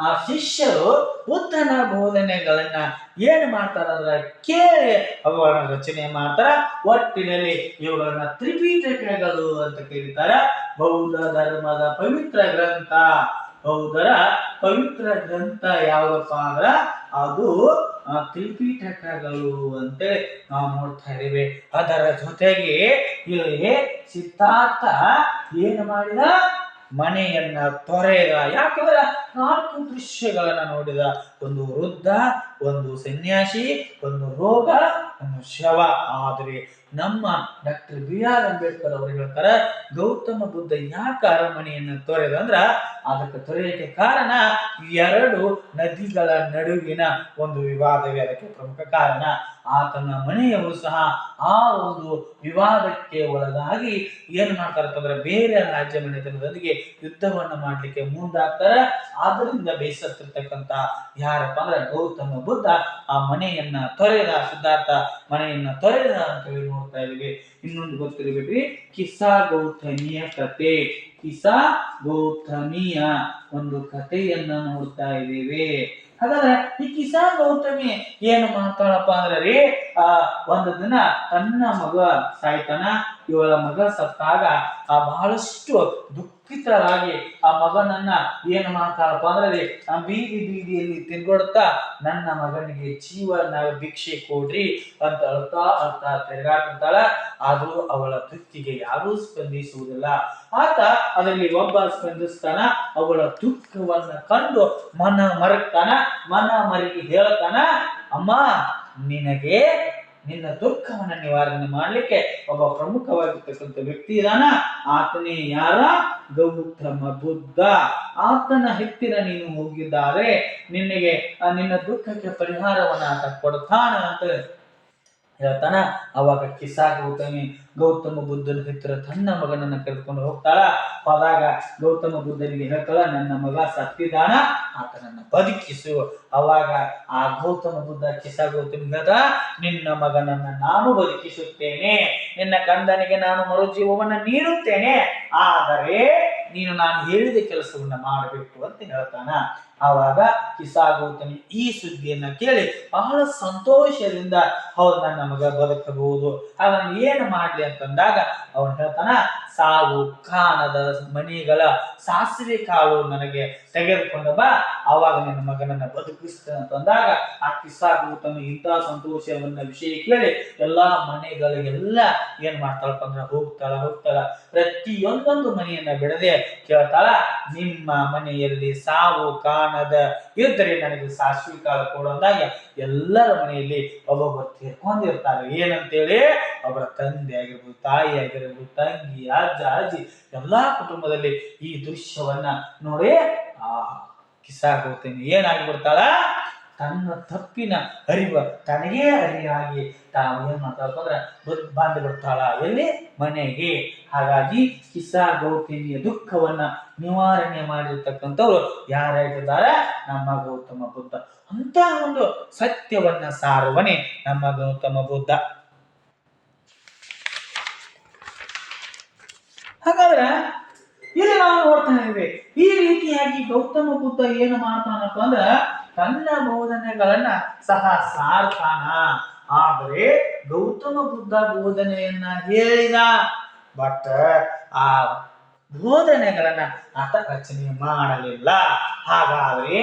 ಆ ಶಿಷ್ಯರು ಬುದ್ಧನ ಬೋಧನೆಗಳನ್ನ ಏನ್ ಮಾಡ್ತಾರಂದ್ರ ಕೇಳಿ ಅವುಗಳನ್ನ ರಚನೆ ಮಾಡ್ತಾರ. ಒಟ್ಟಿನಲ್ಲಿ ಇವುಗಳನ್ನ ತ್ರಿಪೀಠಕಗಳು ಅಂತ ಕರೀತಾರ. ಬೌದ್ಧ ಧರ್ಮದ ಪವಿತ್ರ ಗ್ರಂಥ, ಬೌದ್ಧರ ಪವಿತ್ರ ಗ್ರಂಥ ಯಾವ್ದಪ್ಪ ಅಂದ್ರ ಅದು ತ್ರಿಪೀಠಕಗಳು ಅಂತೇಳಿ ನಾವು ನೋಡ್ತಾ ಇದ್ದೀವಿ. ಅದರ ಜೊತೆಗೆ ಇಲ್ಲಿ ಸಿದ್ಧಾರ್ಥ ಏನು ಮಾಡಿದ? ಮನೆಯನ್ನ ತೊರೆದ. ಯಾಕಂದ್ರೆ 4 ದೃಶ್ಯಗಳನ್ನ ನೋಡಿದ. ಒಂದು ವೃದ್ಧ, ಒಂದು ಸನ್ಯಾಸಿ, ಒಂದು ರೋಗ, ಒಂದು ಶವ. ಆದ್ರೆ ನಮ್ಮ ಡಾಕ್ಟರ್ BR ಅಂಬೇಡ್ಕರ್ ಅವರು ಹೇಳ್ತಾರೆ, ಗೌತಮ ಬುದ್ಧ ಯಾಕೆ ಅರಮನೆಯನ್ನ ತೊರೆದ ಅಂದ್ರ ಅದಕ್ಕೆ ತೊರೆಯಕ್ಕೆ ಕಾರಣ 2 ನದಿಗಳ ನಡುವಿನ ಒಂದು ವಿವಾದವೇ ಅದಕ್ಕೆ ಪ್ರಮುಖ ಕಾರಣ. ಆತನ ಮನೆಯವರು ಸಹ ಆ ಒಂದು ವಿವಾದಕ್ಕೆ ಒಳಗಾಗಿ ಏನ್ ಮಾಡ್ತಾರಪ್ಪ ಅಂದ್ರೆ ಬೇರೆ ರಾಜ್ಯ ಮನೆತನದೊಂದಿಗೆ ಯುದ್ಧವನ್ನ ಮಾಡ್ಲಿಕ್ಕೆ ಮುಂದಾಗ್ತಾರೆ. ಆದ್ರಿಂದ ಬೇಸತ್ತಿರ್ತಕ್ಕಂತ ಯಾರಪ್ಪ ಅಂದ್ರೆ ಗೌತಮ ಬುದ್ಧ ಆ ಮನೆಯನ್ನ ತೊರೆದ, ಸಿದ್ಧಾರ್ಥ ಮನೆಯನ್ನ ತೊರೆದ ಅಂತ ಹೇಳಿ ನೋಡ್ತಾ ಇದೀವಿ. ಇನ್ನೊಂದು ಗೊತ್ತಿರಬೇಕ್ರಿ, ಕಿಸ್ಸಾ ಗೌತಮಿಯ ಕತೆ. ಕಿಸ್ಸಾ ಗೌತಮಿಯ ಒಂದು ಕಥೆಯನ್ನ ನೋಡ್ತಾ ಇದ್ದೀವಿ. ಹಾಗಾದ್ರೆ ಈ ಕಿಸ್ಸಾ ಗೌತಮಿ ಏನು ಮಾಡ್ತಾಳಪ್ಪ ಅಂದ್ರೆ ಒಂದು ದಿನ ತನ್ನ ಮಗ ಸಾಯ್ತಾನ. ಇವಳ ಮಗ ಸತ್ತಾಗ ಆ ಬಹಳಷ್ಟು ದುಃಖಿತರಾಗಿ ಆ ಮಗನನ್ನ ಏನು ಮಾಡ್ತಾಳಪ್ಪ ಅಂದ್ರೆ ಆ ಬೀದಿಯಲ್ಲಿ ತಿರುಗಾಡುತ್ತಾ ನನ್ನ ಮಗನಿಗೆ ಜೀವನ ಭಿಕ್ಷೆ ಕೊಡ್ರಿ ಅಂತ ಅಳ್ತಾ ತಿರುಗಾಡ್ತಾಳ. ಆದ್ರೂ ಅವಳ ದುಃಖಿಗೆ ಯಾರೂ ಸ್ಪಂದಿಸುವುದಿಲ್ಲ. ಆತ ಅದರಲ್ಲಿ ಒಬ್ಬ ಸ್ಪಂದಿಸ್ತಾನ. ಅವಳ ದುಃಖವನ್ನ ಕಂಡು ಮನ ಮರಗಿ ಹೇಳ್ತಾನ, ಅಮ್ಮ ನಿನಗೆ ನಿನ್ನ ದುಃಖವನ್ನ ನಿವಾರಣೆ ಮಾಡ್ಲಿಕ್ಕೆ ಒಬ್ಬ ಪ್ರಮುಖವಾಗಿರ್ತಕ್ಕಂಥ ವ್ಯಕ್ತಿ ಇದಾನ. ಆತನೇ ಯಾರ? ಗೌತಮ ಬುದ್ಧ. ಆತನ ಹತ್ತಿರ ನೀನು ಹೋಗಿದ್ದಾರೆ ನಿನಗೆ ನಿನ್ನ ದುಃಖಕ್ಕೆ ಪರಿಹಾರವನ್ನ ಆತ ಕೊಡ್ತಾನ ಅಂತ ಹೇಳ್ತಾನ. ಅವಾಗ ಕಿಸಾ ಗೌತಮ ಬುದ್ಧನ ಹತ್ತಿರ ತನ್ನ ಮಗನನ್ನ ಕರೆದುಕೊಂಡು ಹೋಗ್ತಾಳ. ಹೋದಾಗ ಗೌತಮ ಬುದ್ಧನಿಗೆ ಹೇಳ್ತಾಳ, ನನ್ನ ಮಗ ಸತ್ತಿದಾನ, ಆತನನ್ನ ಬದುಕಿಸು. ಅವಾಗ ಆ ಗೌತಮ ಬುದ್ಧ ಕಿಸಾ ಗೌತಮಿಗೆ ಹೇಳ್ದ, ನಿನ್ನ ಮಗನನ್ನ ನಾನು ಬದುಕಿಸುತ್ತೇನೆ, ನಿನ್ನ ಕಂದನಿಗೆ ನಾನು ಮರುಜೀವವನ್ನ ನೀಡುತ್ತೇನೆ, ಆದರೆ ನೀನು ನಾನು ಹೇಳಿದ ಕೆಲಸವನ್ನ ಮಾಡಬೇಕು ಅಂತ ಹೇಳ್ತಾನ. ಆವಾಗ ಕಿಸಾ ಗೌತಮಿ ಈ ಸುದ್ದಿಯನ್ನ ಕೇಳಿ ಬಹಳ ಸಂತೋಷದಿಂದ ಹೌದು ನನ್ನ ಮಗ ಬದುಕಬಹುದು, ಅದನ್ನು ಏನು ಮಾಡ್ಲಿ ಅಂತಂದಾಗ ಅವನು ಹೇಳ್ತಾನ, ಸಾವು ಕಾಣದ ಮನೆಗಳ ಸಾಸಿವೆ ಕಾಳು ನನಗೆ ತೆಗೆದುಕೊಂಡು ಬಾ, ಆವಾಗ ನನ್ನ ಮಗನನ್ನ ಬದುಕಿಸ್ತೇನೆ ಅಂತಂದಾಗ ಆ ಕಿಸಾ ಗೌತಮಿ ಇಂತಹ ಸಂತೋಷವನ್ನ ವಿಷಯ ಕೇಳಿ ಎಲ್ಲಾ ಮನೆಗಳಿಗೆಲ್ಲ ಏನ್ ಮಾಡ್ತಾಳಪ್ಪ ಅಂದ್ರೆ ಹೋಗ್ತಾಳ ಪ್ರತಿಯೊಂದೊಂದು ಮನೆಯನ್ನ ಬಿಡದೆ ಕೇಳ್ತಾಳ, ನಿಮ್ಮ ಮನೆಯಲ್ಲಿ ಸಾವು ಕಾಣದ ಇದ್ದರೆ ನನಗೆ ಸಾಸಿವೆ ಕಾಳು ಕೊಡೋದಾಗ ಎಲ್ಲರ ಮನೆಯಲ್ಲಿ ಒಬ್ಬೊಬ್ಬರು ತೀರ್ಕೊಂಡಿರ್ತಾರೆ. ಏನಂತೇಳಿ ಅವರ ತಂದೆ ಆಗಿರ್ಬೋದು, ತಾಯಿ ಆಗಿರ್ಬೋದು, ತಂಗಿ, ಅಜ್ಜ, ಅಜ್ಜಿ ಎಲ್ಲಾ ಕುಟುಂಬದಲ್ಲಿ ಈ ದೃಶ್ಯವನ್ನ ನೋಡಿ ಆ ಕಿಸಾ ಗೌತಮಿ ಏನಾಗಿ ಬಿಡ್ತಾಳ, ತನ್ನ ತಪ್ಪಿನ ಅರಿವು ತನಗೇ ಅರಿಯಾಗಿ ತಾವು ಏನ್ ಮಾಡ್ತಾಳಪ್ಪ ಅಂದ್ರೆ ಬಾಂಧಿ ಬಿಡ್ತಾಳ ಎಲ್ಲಿ? ಮನೆಗೆ. ಹಾಗಾಗಿ ಕಿಸಾ ಗೌತಮಿಯ ದುಃಖವನ್ನ ನಿವಾರಣೆ ಮಾಡಿರ್ತಕ್ಕಂಥವ್ರು ಯಾರಾಗಿದ್ದಾರೆ? ನಮ್ಮ ಗೌತಮ ಬುದ್ಧ. ಅಂತ ಒಂದು ಸತ್ಯವನ್ನ ಸಾರುವನೆ ನಮ್ಮ ಗೌತಮ ಬುದ್ಧ. ಹಾಗಾದ್ರೆ ಇಲ್ಲಿ ನಾವು ನೋಡ್ತಾ ಇದ್ದೇವೆ, ಈ ರೀತಿಯಾಗಿ ಗೌತಮ ಬುದ್ಧ ಏನು ಮಾಡ್ತಾನಪ್ಪ ಅಂದ್ರ ತನ್ನ ಬೋಧನೆಗಳನ್ನ ಸಹ ಸಾರ್ತಾನ. ಆದ್ರೆ ಗೌತಮ ಬುದ್ಧ ಬೋಧನೆಯನ್ನ ಹೇಳಿದ, ಬಟ್ ಆ ಬೋಧನೆಗಳನ್ನ ಆತ ರಚನೆ ಮಾಡಲಿಲ್ಲ. ಹಾಗಾದ್ರೆ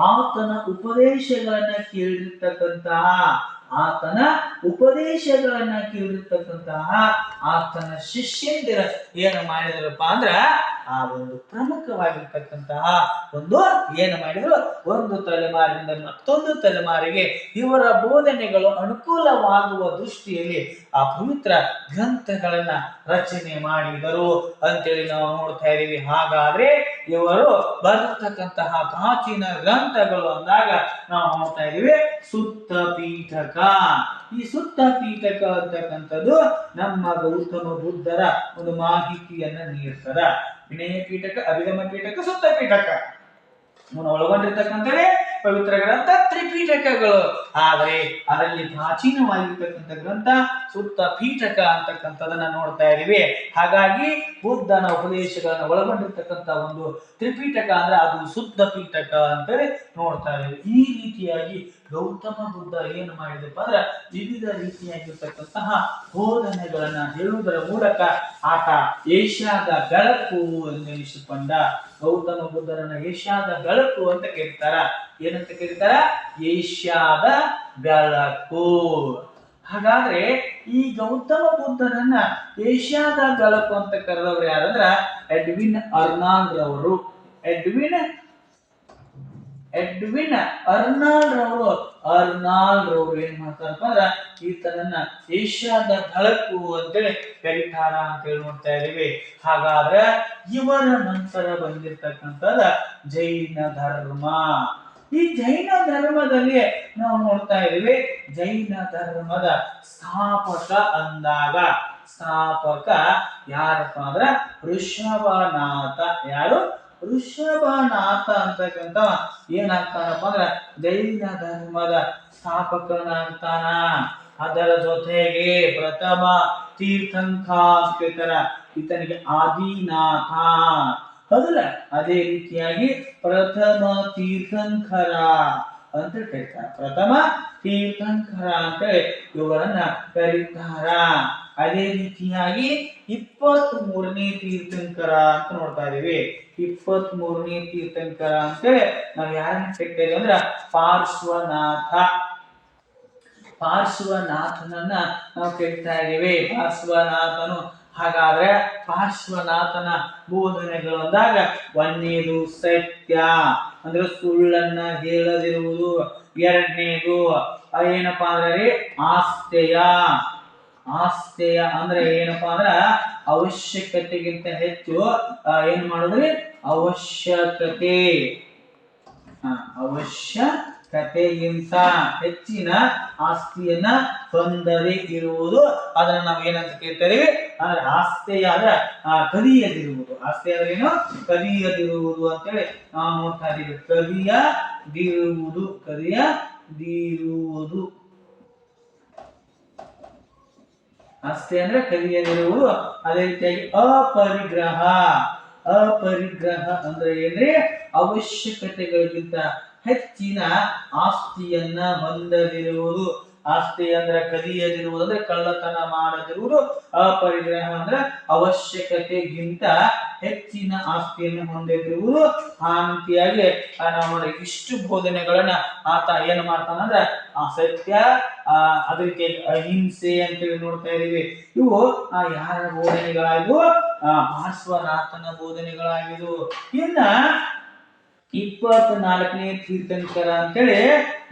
ಆತನ ಉಪದೇಶಗಳನ್ನ ಕೇಳಿರ್ತಕ್ಕಂತಹ ಆತನ ಶಿಷ್ಯಂದಿರ ಏನು ಮಾಡಿದ್ರಪ್ಪ ಅಂದ್ರ ಆ ಒಂದು ಪ್ರಮುಖವಾಗಿರ್ತಕ್ಕಂತಹ ಒಂದು ಏನು ಮಾಡಿದ್ರು, ಒಂದು ತಲೆಮಾರಿನಿಂದ ಮತ್ತೊಂದು ತಲೆಮಾರಿಗೆ ಇವರ ಬೋಧನೆಗಳು ಅನುಕೂಲವಾಗುವ ದೃಷ್ಟಿಯಲ್ಲಿ ಆ ಪವಿತ್ರ ಗ್ರಂಥಗಳನ್ನ ರಚನೆ ಮಾಡಿದರು ಅಂತೇಳಿ ನಾವು ನೋಡ್ತಾ ಇದ್ದೀವಿ. ಹಾಗಾದ್ರೆ ಇವರು ಬರತಕ್ಕಂತಹ ಪ್ರಾಚೀನ ಗ್ರಂಥಗಳು ಅಂದಾಗ ನಾವು ನೋಡ್ತಾ ಇದ್ದೀವಿ ಸುತ್ತ ಪೀಠಕ. ಈ ಸುತ್ತ ಪೀಠಕ ಅಂತಕ್ಕಂಥದ್ದು ನಮ್ಮ ಗೌತಮ ಬುದ್ಧರ ಒಂದು ಮಾಹಿತಿಯನ್ನ ನೀಡ್ತದ. ವಿನಯ ಪೀಠಕ, ಅಭಿಗಮ ಪೀಠಕ, ಸುತ್ತ ಪೀಠಕ ಒಳಗೊಂಡಿರ್ತಕ್ಕಂಥವೇ ಪವಿತ್ರ ಗ್ರಂಥ ತ್ರಿಪೀಠಕಗಳು. ಆದರೆ ಅದರಲ್ಲಿ ಪ್ರಾಚೀನವಾಗಿರ್ತಕ್ಕಂಥ ಗ್ರಂಥ ಸುತ್ತ ಪೀಠಕ ಅಂತಕ್ಕಂಥದನ್ನ ನೋಡ್ತಾ ಇದೀವಿ. ಹಾಗಾಗಿ ಬುದ್ಧನ ಉಪದೇಶಗಳನ್ನ ಒಳಗೊಂಡಿರ್ತಕ್ಕಂಥ ಒಂದು ತ್ರಿಪೀಠಕ ಅಂದ್ರೆ ಅದು ಸುತ್ತ ಪೀಠಕ ಅಂತೇಳಿ ನೋಡ್ತಾ ಇದೀವಿ. ಈ ರೀತಿಯಾಗಿ ಗೌತಮ ಬುದ್ಧ ಏನು ಮಾಡಿದಪ್ಪ ಅಂದ್ರೆ ವಿವಿಧ ರೀತಿಯಾಗಿರ್ತಕ್ಕಂತಹ ಬೋಧನೆಗಳನ್ನ ಹೇಳುವುದರ ಮೂಲಕ ಆತ ಏಷ್ಯಾದ ಬೆಳಕು ಎನ್ನಿಸಿಕೊಂಡ. ಗೌತಮ ಬುದ್ಧರನ್ನ ಏಷ್ಯಾದ ಬೆಳಕು ಅಂತ ಕರೀತಾರ. ಏನಂತ ಕರೀತಾರ? ಏಷ್ಯಾದ ಬೆಳಕು. ಹಾಗಾದ್ರೆ ಈ ಗೌತಮ ಬುದ್ಧರನ್ನ ಏಷ್ಯಾದ ಬೆಳಕು ಅಂತ ಕರೆದವರು ಯಾರಂದ್ರ ಎಡ್ವಿನ್ ಅರ್ನಾಲ್ಡ್ ರವರು. ಎಡ್ವಿನ್ ಅರ್ನಾಲ್ಡ್ ರವರು ಏನ್ ಮಾಡ್ತಾರಪ್ಪ ಅಂದ್ರ ಈತನನ್ನ ಏಷ್ಯಾದ ಬೆಳಕು ಅಂತೇಳಿ ಕರೀತಾರ ಅಂತೇಳಿ ನೋಡ್ತಾ ಇದೀವಿ. ಹಾಗಾದ್ರೆ ಇವರ ನಂತರ ಬಂದಿರತಕ್ಕಂಥದ ಜೈನ ಧರ್ಮ. ಈ ಜೈನ ಧರ್ಮದಲ್ಲಿ ನಾವು ನೋಡ್ತಾ ಇದೀವಿ, ಜೈನ ಧರ್ಮದ ಸ್ಥಾಪಕ ಅಂದಾಗ ಸ್ಥಾಪಕ ಯಾರಪ್ಪ ಅಂದ್ರ ಋಷಭನಾಥ. ಯಾರು? ಋಷಭನಾಥ ಅಂತಕ್ಕಂಥ ಏನಾಗ್ತಾನಪ್ಪ ಅಂದ್ರ ಜೈನ ಧರ್ಮದ ಸ್ಥಾಪಕನಾಗ್ತಾನ. ಅದರ ಜೊತೆಗೆ ಪ್ರಥಮ ತೀರ್ಥಂಕರ ಈತನಿಗೆ ಆದಿನಾಥ. ಹೌದಲ್ಲ? ಅದೇ ರೀತಿಯಾಗಿ ಪ್ರಥಮ ತೀರ್ಥಂಕರ ಅಂತ ಕರೀತಾರೆ. ಪ್ರಥಮ ತೀರ್ಥಂಕರ ಅಂತೇಳಿ ಇವರನ್ನ ಕರೀತಾರ. ಅದೇ ರೀತಿಯಾಗಿ 23ನೇ ತೀರ್ಥಂಕರ ಅಂತ ನೋಡ್ತಾ ಇದೀವಿ. 23ನೇ ತೀರ್ಥಂಕರ ಅಂತೇಳಿ ನಾವು ಯಾರನ್ನ ಕರಿತಾ ಇದೀವಿ ಅಂದ್ರೆ ಪಾರ್ಶ್ವನಾಥ. ಪಾರ್ಶ್ವನಾಥನನ್ನ ನಾವು ಕರಿತಾ ಇದೀವಿ. ಪಾರ್ಶ್ವನಾಥನು ಹಾಗಾದ್ರೆ ಪಾರ್ಶ್ವನಾಥನ ಬೋಧನೆಗಳು ಅಂದಾಗ ಒಂದನೇದು ಸತ್ಯ ಅಂದ್ರೆ ಸುಳ್ಳನ್ನ ಹೇಳದಿರುವುದು. ಎರಡನೇದು ಏನಪ್ಪಾ ಅಂದ್ರೆ ಆಸ್ತೆಯ. ಆಸ್ತೆಯ ಅಂದ್ರೆ ಏನಪ್ಪಾ ಅಂದ್ರ ಅವಶ್ಯಕತೆಗಿಂತ ಹೆಚ್ಚು ಏನ್ ಮಾಡೋದ್ರಿ ಅವಶ್ಯಕತೆ. ಅವಶ್ಯಕತೆಗಿಂತ ಹೆಚ್ಚಿನ ಆಸ್ತಿಯನ್ನ ಹೊಂದದೇ ಇರುವುದು. ಅದನ್ನ ನಾವು ಏನಂತ ಕೇಳ್ತೇವೆ ಅಂದ್ರೆ ಆಸ್ತೆಯ ಆದ್ರೆ ಕದಿಯದಿರುವುದು. ಆಸ್ತಿ ಅಂದ್ರೆ ಏನು ಕದಿಯದಿರುವುದು ಅಂತೇಳಿ ನಾವು ನೋಡ್ತಾ ಇದೀವಿ. ಕದಿಯದಿರುವುದು. ಆಸ್ತಿ ಅಂದ್ರೆ ಕದಿಯದಿರುವುದು. ಅದೇ ರೀತಿಯಾಗಿ ಅಪರಿಗ್ರಹ. ಅಪರಿಗ್ರಹ ಅಂದ್ರೆ ಏನ್ರಿ ಅವಶ್ಯಕತೆಗಳಿಗಿಂತ ಹೆಚ್ಚಿನ ಆಸ್ತಿಯನ್ನ ಹೊಂದದಿರುವುದು. ಆಸ್ತಿ ಅಂದ್ರೆ ಕದಿಯದಿರುವುದು ಅಂದ್ರೆ ಕಳ್ಳತನ ಮಾಡದಿರುವುದು. ಅಪರಿಗ್ರಹ ಅಂದ್ರೆ ಅವಶ್ಯಕತೆಗಿಂತ ಹೆಚ್ಚಿನ ಆಸ್ತಿಯನ್ನು ಹೊಂದಿರುವುದು. ಆ ರೀತಿಯಾಗಿ ನಾವು ನೋಡಿ ಇಷ್ಟು ಬೋಧನೆಗಳನ್ನ ಆತ ಏನ್ ಮಾಡ್ತಾನಂದ್ರೆ ಸತ್ಯ, ಅದಕ್ಕೆ ಅಹಿಂಸೆ ಅಂತೇಳಿ ನೋಡ್ತಾ ಇದೀವಿ. ಇವು ಯಾರ ಬೋಧನೆಗಳಾಗಿದ್ವು? ಪಾರ್ಶ್ವನಾಥನ ಬೋಧನೆಗಳಾಗಿದ್ವು. ಇನ್ನ 24ನೇ ತೀರ್ಥಂಕರ ಅಂತೇಳಿ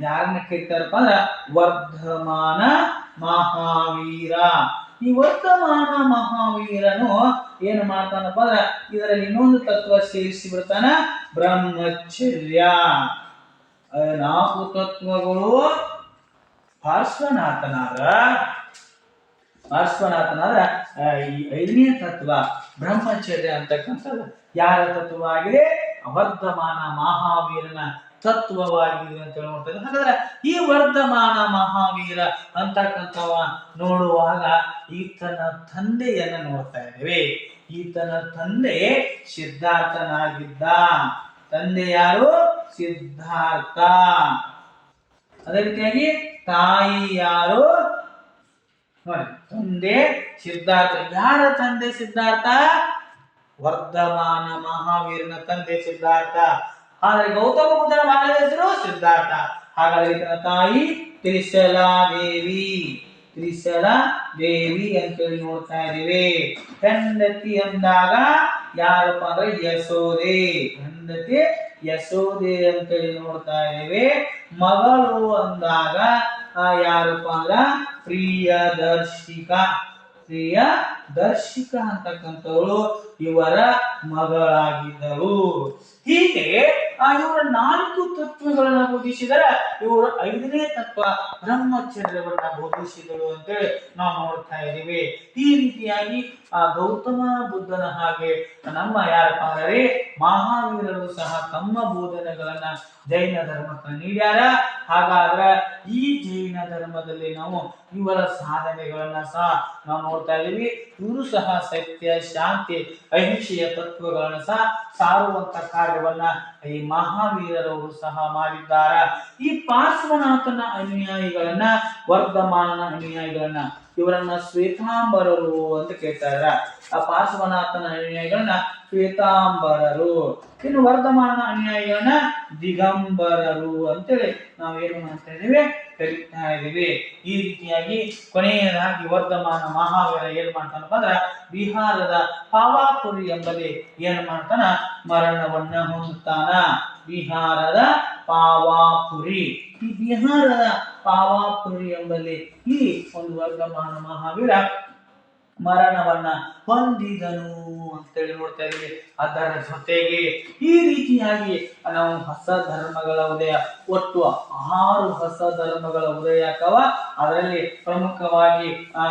ಯಾರನ್ನ ಕರೀತಾರಪ್ಪ ಅಂದ್ರ ವರ್ಧಮಾನ ಮಹಾವೀರ. ಈ ವರ್ಧಮಾನ ಮಹಾವೀರನು ಏನು ಮಾಡ್ತಾನಪ್ಪ ಅಂದ್ರ ಇದರಲ್ಲಿ ಇನ್ನೊಂದು ತತ್ವ ಸೇರಿಸಿ ಬಿಡ್ತಾನ, ಬ್ರಹ್ಮಚರ್ಯ. 4 ತತ್ವಗಳು ಪಾರ್ಶ್ವನಾಥನಾದ ಈ 5ನೇ ತತ್ವ ಬ್ರಹ್ಮಚರ್ಯ ಅಂತಕ್ಕಂಥದ್ದು ಯಾರ ತತ್ವವಾಗಿದೆ? ವರ್ಧಮಾನ ಮಹಾವೀರನ ತತ್ವವಾಗಿದೆ ಅಂತ ನೋಡ್ತೇವೆ. ಹಾಗಾದ್ರೆ ಈ ವರ್ಧಮಾನ ಮಹಾವೀರ ಅಂತಕ್ಕಂಥವ ನೋಡುವಾಗ ಈತನ ತಂದೆಯನ್ನ ನೋಡ್ತಾ ಇದ್ದೇವೆ. ಈತನ ತಂದೆ ಸಿದ್ಧಾರ್ಥನಾಗಿದ್ದ. ತಂದೆ ಯಾರು? ಸಿದ್ಧಾರ್ಥ. ಅದೇ ರೀತಿಯಾಗಿ ತಾಯಿ ಯಾರು? ನೋಡಿ, ತಂದೆ ಸಿದ್ಧಾರ್ಥ. ಯಾರ ತಂದೆ ಸಿದ್ಧಾರ್ಥ? ವರ್ಧಮಾನ ಮಹಾವೀರನ ತಂದೆ ಸಿದ್ಧಾರ್ಥ. ಆದ್ರೆ ಗೌತಮ ಬುದ್ಧನ ಮಗಳ ಹೆಸರು ಸಿದ್ಧಾರ್ಥ. ಹಾಗಾದ್ರೆ ಈತನ ತಾಯಿ ತ್ರಿಶಲಾದೇವಿ. ತ್ರಿಶಲಾದೇವಿ ಅಂತೇಳಿ ನೋಡ್ತಾ ಇದೀವಿ. ಹೆಂಡತಿ ಅಂದಾಗ ಯಾರಪ್ಪ ಅಂದ್ರೆ ಯಶೋದೆ. ಹೆಂಡತಿ ಯಶೋದೆ ಅಂತೇಳಿ ನೋಡ್ತಾ ಇದೀವಿ. ಮಗಳು ಅಂದಾಗ ಯಾರಪ್ಪ ಅಂದ್ರ ಪ್ರಿಯದರ್ಶಿಕ. ಪ್ರಿಯದರ್ಶಿಕ ಅಂತಕ್ಕಂಥವಳು ಇವರ ಮಗಳಾಗಿದ್ದಳು. ಹೀಗೆ ಇವರ 4 ತತ್ವಗಳನ್ನ ಬೋಧಿಸಿದರೆ ಇವರು 5ನೇ ತತ್ವ ಬ್ರಹ್ಮಚರ್ಯವನ್ನ ಬೋಧಿಸಿದಳು ಅಂತೇಳಿ ನಾವು ನೋಡ್ತಾ ಇದ್ದೀವಿ. ಈ ರೀತಿಯಾಗಿ ಗೌತಮ ಬುದ್ಧನ ಹಾಗೆ ನಮ್ಮ ಯಾರಪ್ಪ ಅಂದರೆ ಮಹಾವೀರರು ಸಹ ತಮ್ಮ ಬೋಧನೆಗಳನ್ನ ಜೈನ ಧರ್ಮಕ್ಕೆ ನೀಡ್ಯಾರ. ಹಾಗಾದ್ರೆ ಈ ಜೈನ ಧರ್ಮದಲ್ಲಿ ನಾವು ಇವರ ಸಾಧನೆಗಳನ್ನ ಸಹ ನಾವು ನೋಡ್ತಾ ಇದ್ದೀವಿ. ಇವರು ಸಹ ಸತ್ಯ, ಶಾಂತಿ, ಅಹಿಂಸೆಯ ತತ್ವಗಳನ್ನ ಸಹ ಸಾರುವಂತ ಕಾರ್ಯವನ್ನ ಈ ಮಹಾವೀರರವರು ಸಹ ಮಾಡಿದ್ದಾರೆ. ಈ ಪಾರ್ಶ್ವನಾಥನ ಅನುಯಾಯಿಗಳನ್ನ, ವರ್ಧಮಾನನ ಅನುಯಾಯಿಗಳನ್ನ ಇವರನ್ನ ಶ್ವೇತಾಂಬರರು ಅಂತ ಕೇಳ್ತಾರ. ಆ ಪಾರ್ಶ್ವನಾಥನ ಅನುಯಾಯಿಗಳನ್ನ ಶ್ವೇತಾಂಬರರು, ಇನ್ನು ವರ್ಧಮಾನನ ಅನುಯಾಯಿಗಳನ್ನ ದಿಗಂಬರರು ಅಂತೇಳಿ ನಾವೇನು ಮಾಡ್ತಾ ಇದೀವಿ, ಕರೀತಾ ಇದೀವಿ. ಈ ರೀತಿಯಾಗಿ ಕೊನೆಯದಾಗಿ ವರ್ಧಮಾನ ಮಹಾವೀರ ಏನ್ ಮಾಡ್ತಾನಪ್ಪ ಅಂದ್ರ ಬಿಹಾರದ ಪಾವಾಪುರಿ ಎಂಬಲ್ಲಿ ಏನ್ ಮಾಡ್ತಾನ, ಮರಣವನ್ನ ಹೊಂದುತ್ತಾನ. ಬಿಹಾರದ ಪಾವಾಪುರಿ. ಈ ಬಿಹಾರದ ಪಾವಾಪುರಿ ಎಂಬಲ್ಲಿ ಈ ಒಂದು ವರ್ಧಮಾನ ಮಹಾವೀರ ಮರಣವನ್ನ ಹೊಂದಿದನು ಅಂತೇಳಿ ನೋಡ್ತಾ ಇದ್ದೀವಿ. ಅದರ ಜೊತೆಗೆ ಈ ರೀತಿಯಾಗಿ ನಾವು ಹೊಸ ಧರ್ಮಗಳ ಉದಯ, ಒಟ್ಟು 6 ಹೊಸ ಧರ್ಮಗಳ ಉದಯ ಆಗ್ತಾವ. ಅದರಲ್ಲಿ ಪ್ರಮುಖವಾಗಿ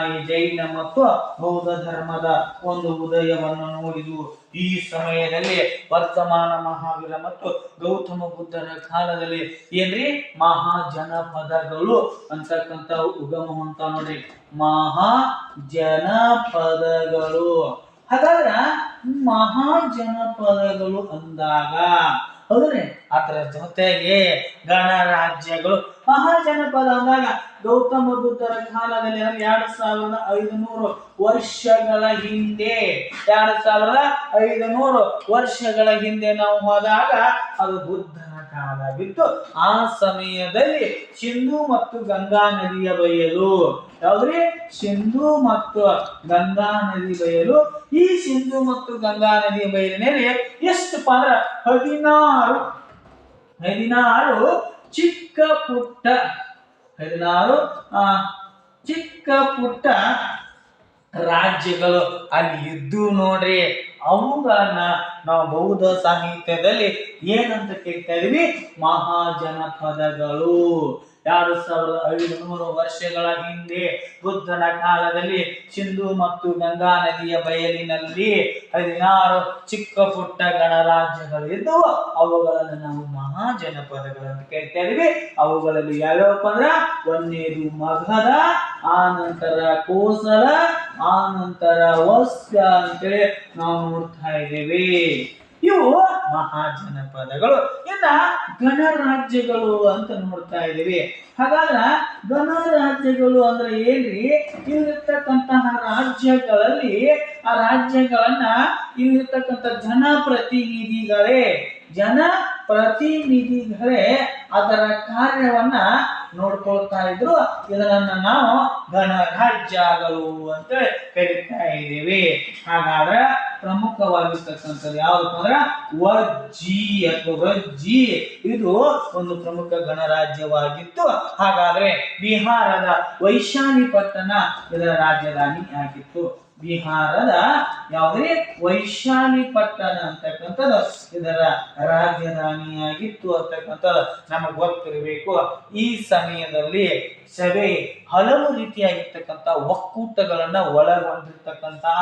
ಈ ಜೈನ ಮತ್ತು ಬೌದ್ಧ ಧರ್ಮದ ಒಂದು ಉದಯವನ್ನು ನೋಡಿದ್ವು. ಈ ಸಮಯದಲ್ಲಿ ವರ್ಧಮಾನ ಮಹಾವೀರ ಮತ್ತು ಗೌತಮ ಬುದ್ಧರ ಕಾಲದಲ್ಲಿ ಏನ್ರಿ ಮಹಾಜನಪದಗಳು ಅಂತಕ್ಕಂಥ ಉಗಮ ಅಂತ ನೋಡ್ರಿ. ಮಹಾಜನಪದಗಳು. ಹಾಗಾದ್ರ ಮಹಾಜನಪದಗಳು ಅಂದಾಗ ಹೌದ್ರಿ. ಅದರ ಜೊತೆಗೆ ಗಣರಾಜ್ಯಗಳು. ಮಹಾಜನಪದ ಅಂದಾಗ ಗೌತಮ ಬುದ್ಧರ ಕಾಲದಲ್ಲಿ 2500 ವರ್ಷಗಳ ಹಿಂದೆ 2500 ವರ್ಷಗಳ ಹಿಂದೆ ನಾವು ಹೋದಾಗ ಅದು ಬುದ್ಧನ ಕಾಲ ಬಿತ್ತು. ಆ ಸಮಯದಲ್ಲಿ ಸಿಂಧೂ ಮತ್ತು ಗಂಗಾ ನದಿಯ ಬಯಲು. ಯಾವ್ದ್ರಿ? ಸಿಂಧೂ ಮತ್ತು ಗಂಗಾ ನದಿ ಬಯಲು. ಈ ಸಿಂಧೂ ಮತ್ತು ಗಂಗಾ ನದಿಯ ಬಯಲಿನಲ್ಲಿ ಎಷ್ಟಪ್ಪ ಅಂದ್ರ 16 ಚಿಕ್ಕ ಪುಟ್ಟ 16 ಚಿಕ್ಕ ಪುಟ್ಟ ರಾಜ್ಯಗಳು ಅಲ್ಲಿ ಇದ್ದು ನೋಡ್ರಿ. ಅವುಗಳನ್ನ ನಾವು ಬೌದ್ಧ ಸಾಹಿತ್ಯದಲ್ಲಿ ಏನಂತ ಕೇಳ್ತಾ ಇದೀವಿ? ಮಹಾಜನಪದಗಳು. 2500 ವರ್ಷಗಳ ಹಿಂದೆ ಬುದ್ಧನ ಕಾಲದಲ್ಲಿ ಸಿಂಧೂ ಮತ್ತು ಗಂಗಾ ನದಿಯ ಬಯಲಿನಲ್ಲಿ 16 ಚಿಕ್ಕ ಪುಟ್ಟ ಗಣರಾಜ್ಯಗಳು ಇದ್ದವು. ಅವುಗಳನ್ನು ನಾವು ಮಹಾಜನಪದಗಳಂತ ಕೇಳ್ತಾ ಇದೀವಿ. ಅವುಗಳಲ್ಲಿ ಯಾವ್ಯಾವಪ್ಪ ಅಂದ್ರ ಒಂದನೇದು ಮಗಧ, ಆ ನಂತರ ಕೋಸಲ, ಆ ನಂತರ ವತ್ಸ ಅಂತೇಳಿ ನಾವು ನೋಡ್ತಾ ಇದ್ದೇವೆ. ಇವು ಮಹಾಜನಪದಗಳು. ಇನ್ನ ಗಣರಾಜ್ಯಗಳು ಅಂತ ನೋಡ್ತಾ ಇದ್ದೀವಿ. ಹಾಗಾದ್ರ ಗಣರಾಜ್ಯಗಳು ಅಂದ್ರೆ ಏನ್ರಿ? ಇಲ್ಲಿರ್ತಕ್ಕಂತಹ ರಾಜ್ಯಗಳಲ್ಲಿ ಆ ರಾಜ್ಯಗಳನ್ನ ಇಲ್ಲಿರ್ತಕ್ಕಂಥ ಜನಪ್ರತಿನಿಧಿಗಳೇ ಅದರ ಕಾರ್ಯವನ್ನ ನೋಡ್ಕೊಳ್ತಾ ಇದ್ರು. ಇದನ್ನ ನಾವು ಗಣರಾಜ್ಯಗಳು ಅಂತ ಕರೀತಾ ಇದ್ದೀವಿ. ಹಾಗಾದ್ರೆ ಪ್ರಮುಖವಾಗಿರ್ತಕ್ಕಂಥದ್ದು ಯಾವ್ದಪ್ಪ ಅಂದ್ರ ವಜ್ಜಿ. ಇದು ಒಂದು ಪ್ರಮುಖ ಗಣರಾಜ್ಯವಾಗಿತ್ತು. ಹಾಗಾದ್ರೆ ಬಿಹಾರದ ವೈಶಾಲಿ ಪಟ್ಟಣ ಇದರ ರಾಜಧಾನಿ ಆಗಿತ್ತು. ಬಿಹಾರದ ಯಾವುದೇ ವೈಶಾಲಿ ಪಟ್ಟಣ ಅಂತಕ್ಕಂಥದ್ದು ಇದರ ರಾಜಧಾನಿಯಾಗಿತ್ತು ಅಂತಕ್ಕಂಥದ್ದು ನಮಗೆ ಗೊತ್ತಿರಬೇಕು. ಈ ಸಮಯದಲ್ಲಿ ಸಭೆ ಹಲವು ರೀತಿಯಾಗಿರ್ತಕ್ಕಂಥ ಒಕ್ಕೂಟಗಳನ್ನ ಒಳಗೊಂಡಿರ್ತಕ್ಕಂತಹ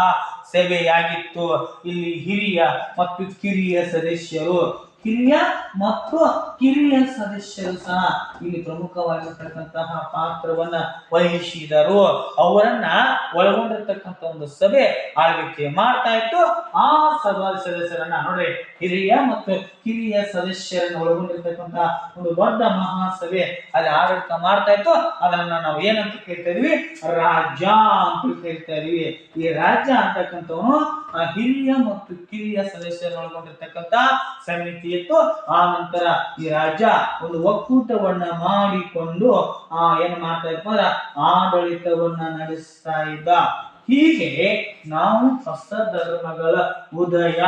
ಸಭೆಯಾಗಿತ್ತು. ಇಲ್ಲಿ ಹಿರಿಯ ಮತ್ತು ಕಿರಿಯ ಸದಸ್ಯರು ಸಹ ಇಲ್ಲಿ ಪ್ರಮುಖವಾಗಿರ್ತಕ್ಕಂತಹ ಪಾತ್ರವನ್ನ ವಹಿಸಿದರು. ಅವರನ್ನ ಒಳಗೊಂಡಿರ್ತಕ್ಕಂಥ ಒಂದು ಸಭೆ ಆಳ್ವಿಕೆ ಮಾಡ್ತಾ ಇತ್ತು. ಆ ಸಭಾ ಸದಸ್ಯರನ್ನ ನೋಡ್ರಿ, ಹಿರಿಯ ಮತ್ತು ಕಿರಿಯ ಸದಸ್ಯರನ್ನ ಒಳಗೊಂಡಿರ್ತಕ್ಕಂಥ ಒಂದು ದೊಡ್ಡ ಮಹಾಸಭೆ ಅಲ್ಲಿ ಆಡಳಿತ ಮಾಡ್ತಾ ಇತ್ತು. ಅದನ್ನ ನಾವು ಏನಂತ ಕೇಳ್ತಾ ಇದೀವಿ? ರಾಜ್ಯ ಅಂತ ಕೇಳ್ತಾ ಇದೀವಿ. ಈ ರಾಜ್ಯ ಅಂತಕ್ಕಂಥವನು ಹಿರಿಯ ಮತ್ತು ಕಿರಿಯ ಸದಸ್ಯರನ್ನ ಒಳಗೊಂಡಿರ್ತಕ್ಕಂಥ ಸಮಿತಿ ಇತ್ತು. ಆ ನಂತರ ಈ ರಾಜ್ಯ ಒಂದು ಒಕ್ಕೂಟವನ್ನ ಮಾಡಿಕೊಂಡು ಏನ್ ಮಾಡ್ತಾ ಇದ್ದ ಆಡಳಿತವನ್ನ ನಡೆಸ್ತಾ ಇದ್ದ. ಹೀಗೆ ನಾವು ಹೊಸ ಧರ್ಮಗಳ ಉದಯ,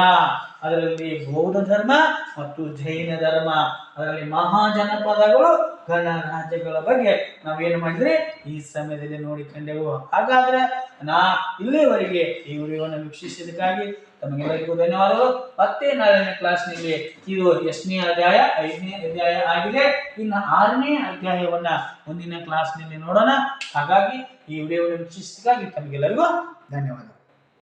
ಅದರಲ್ಲಿ ಬೌದ್ಧ ಧರ್ಮ ಮತ್ತು ಜೈನ ಧರ್ಮ, ಅದರಲ್ಲಿ ಮಹಾಜನಪದಗಳು, ಗಣರಾಜ್ಯಗಳ ಬಗ್ಗೆ ನಾವೇನು ಮಾಡಿದ್ರೆ ಈ ಸಮಯದಲ್ಲಿ ನೋಡಿಕೊಂಡೆವು. ಹಾಗಾದ್ರೆ ಇಲ್ಲಿವರೆಗೆ ಈ ವಿಡಿಯೋವನ್ನು ವೀಕ್ಷಿಸಿದ್ದಕ್ಕಾಗಿ ತಮಗೆಲ್ಲರಿಗೂ ಧನ್ಯವಾದಗಳು. ಮತ್ತೆ ನಾಳಿನ ಕ್ಲಾಸ್ನಲ್ಲಿ ಇದು 8ನೇ ಅಧ್ಯಾಯ 5ನೇ ಅಧ್ಯಾಯ ಆಗಿದೆ. ಇನ್ನು 6ನೇ ಅಧ್ಯಾಯವನ್ನ ಮುಂದಿನ ಕ್ಲಾಸ್ನಲ್ಲಿ ನೋಡೋಣ. ಹಾಗಾಗಿ ಈ ವಿಡಿಯೋವನ್ನು ವೀಕ್ಷಿಸಿದ್ದಕ್ಕಾಗಿ ತಮಗೆಲ್ಲರಿಗೂ ಧನ್ಯವಾದ.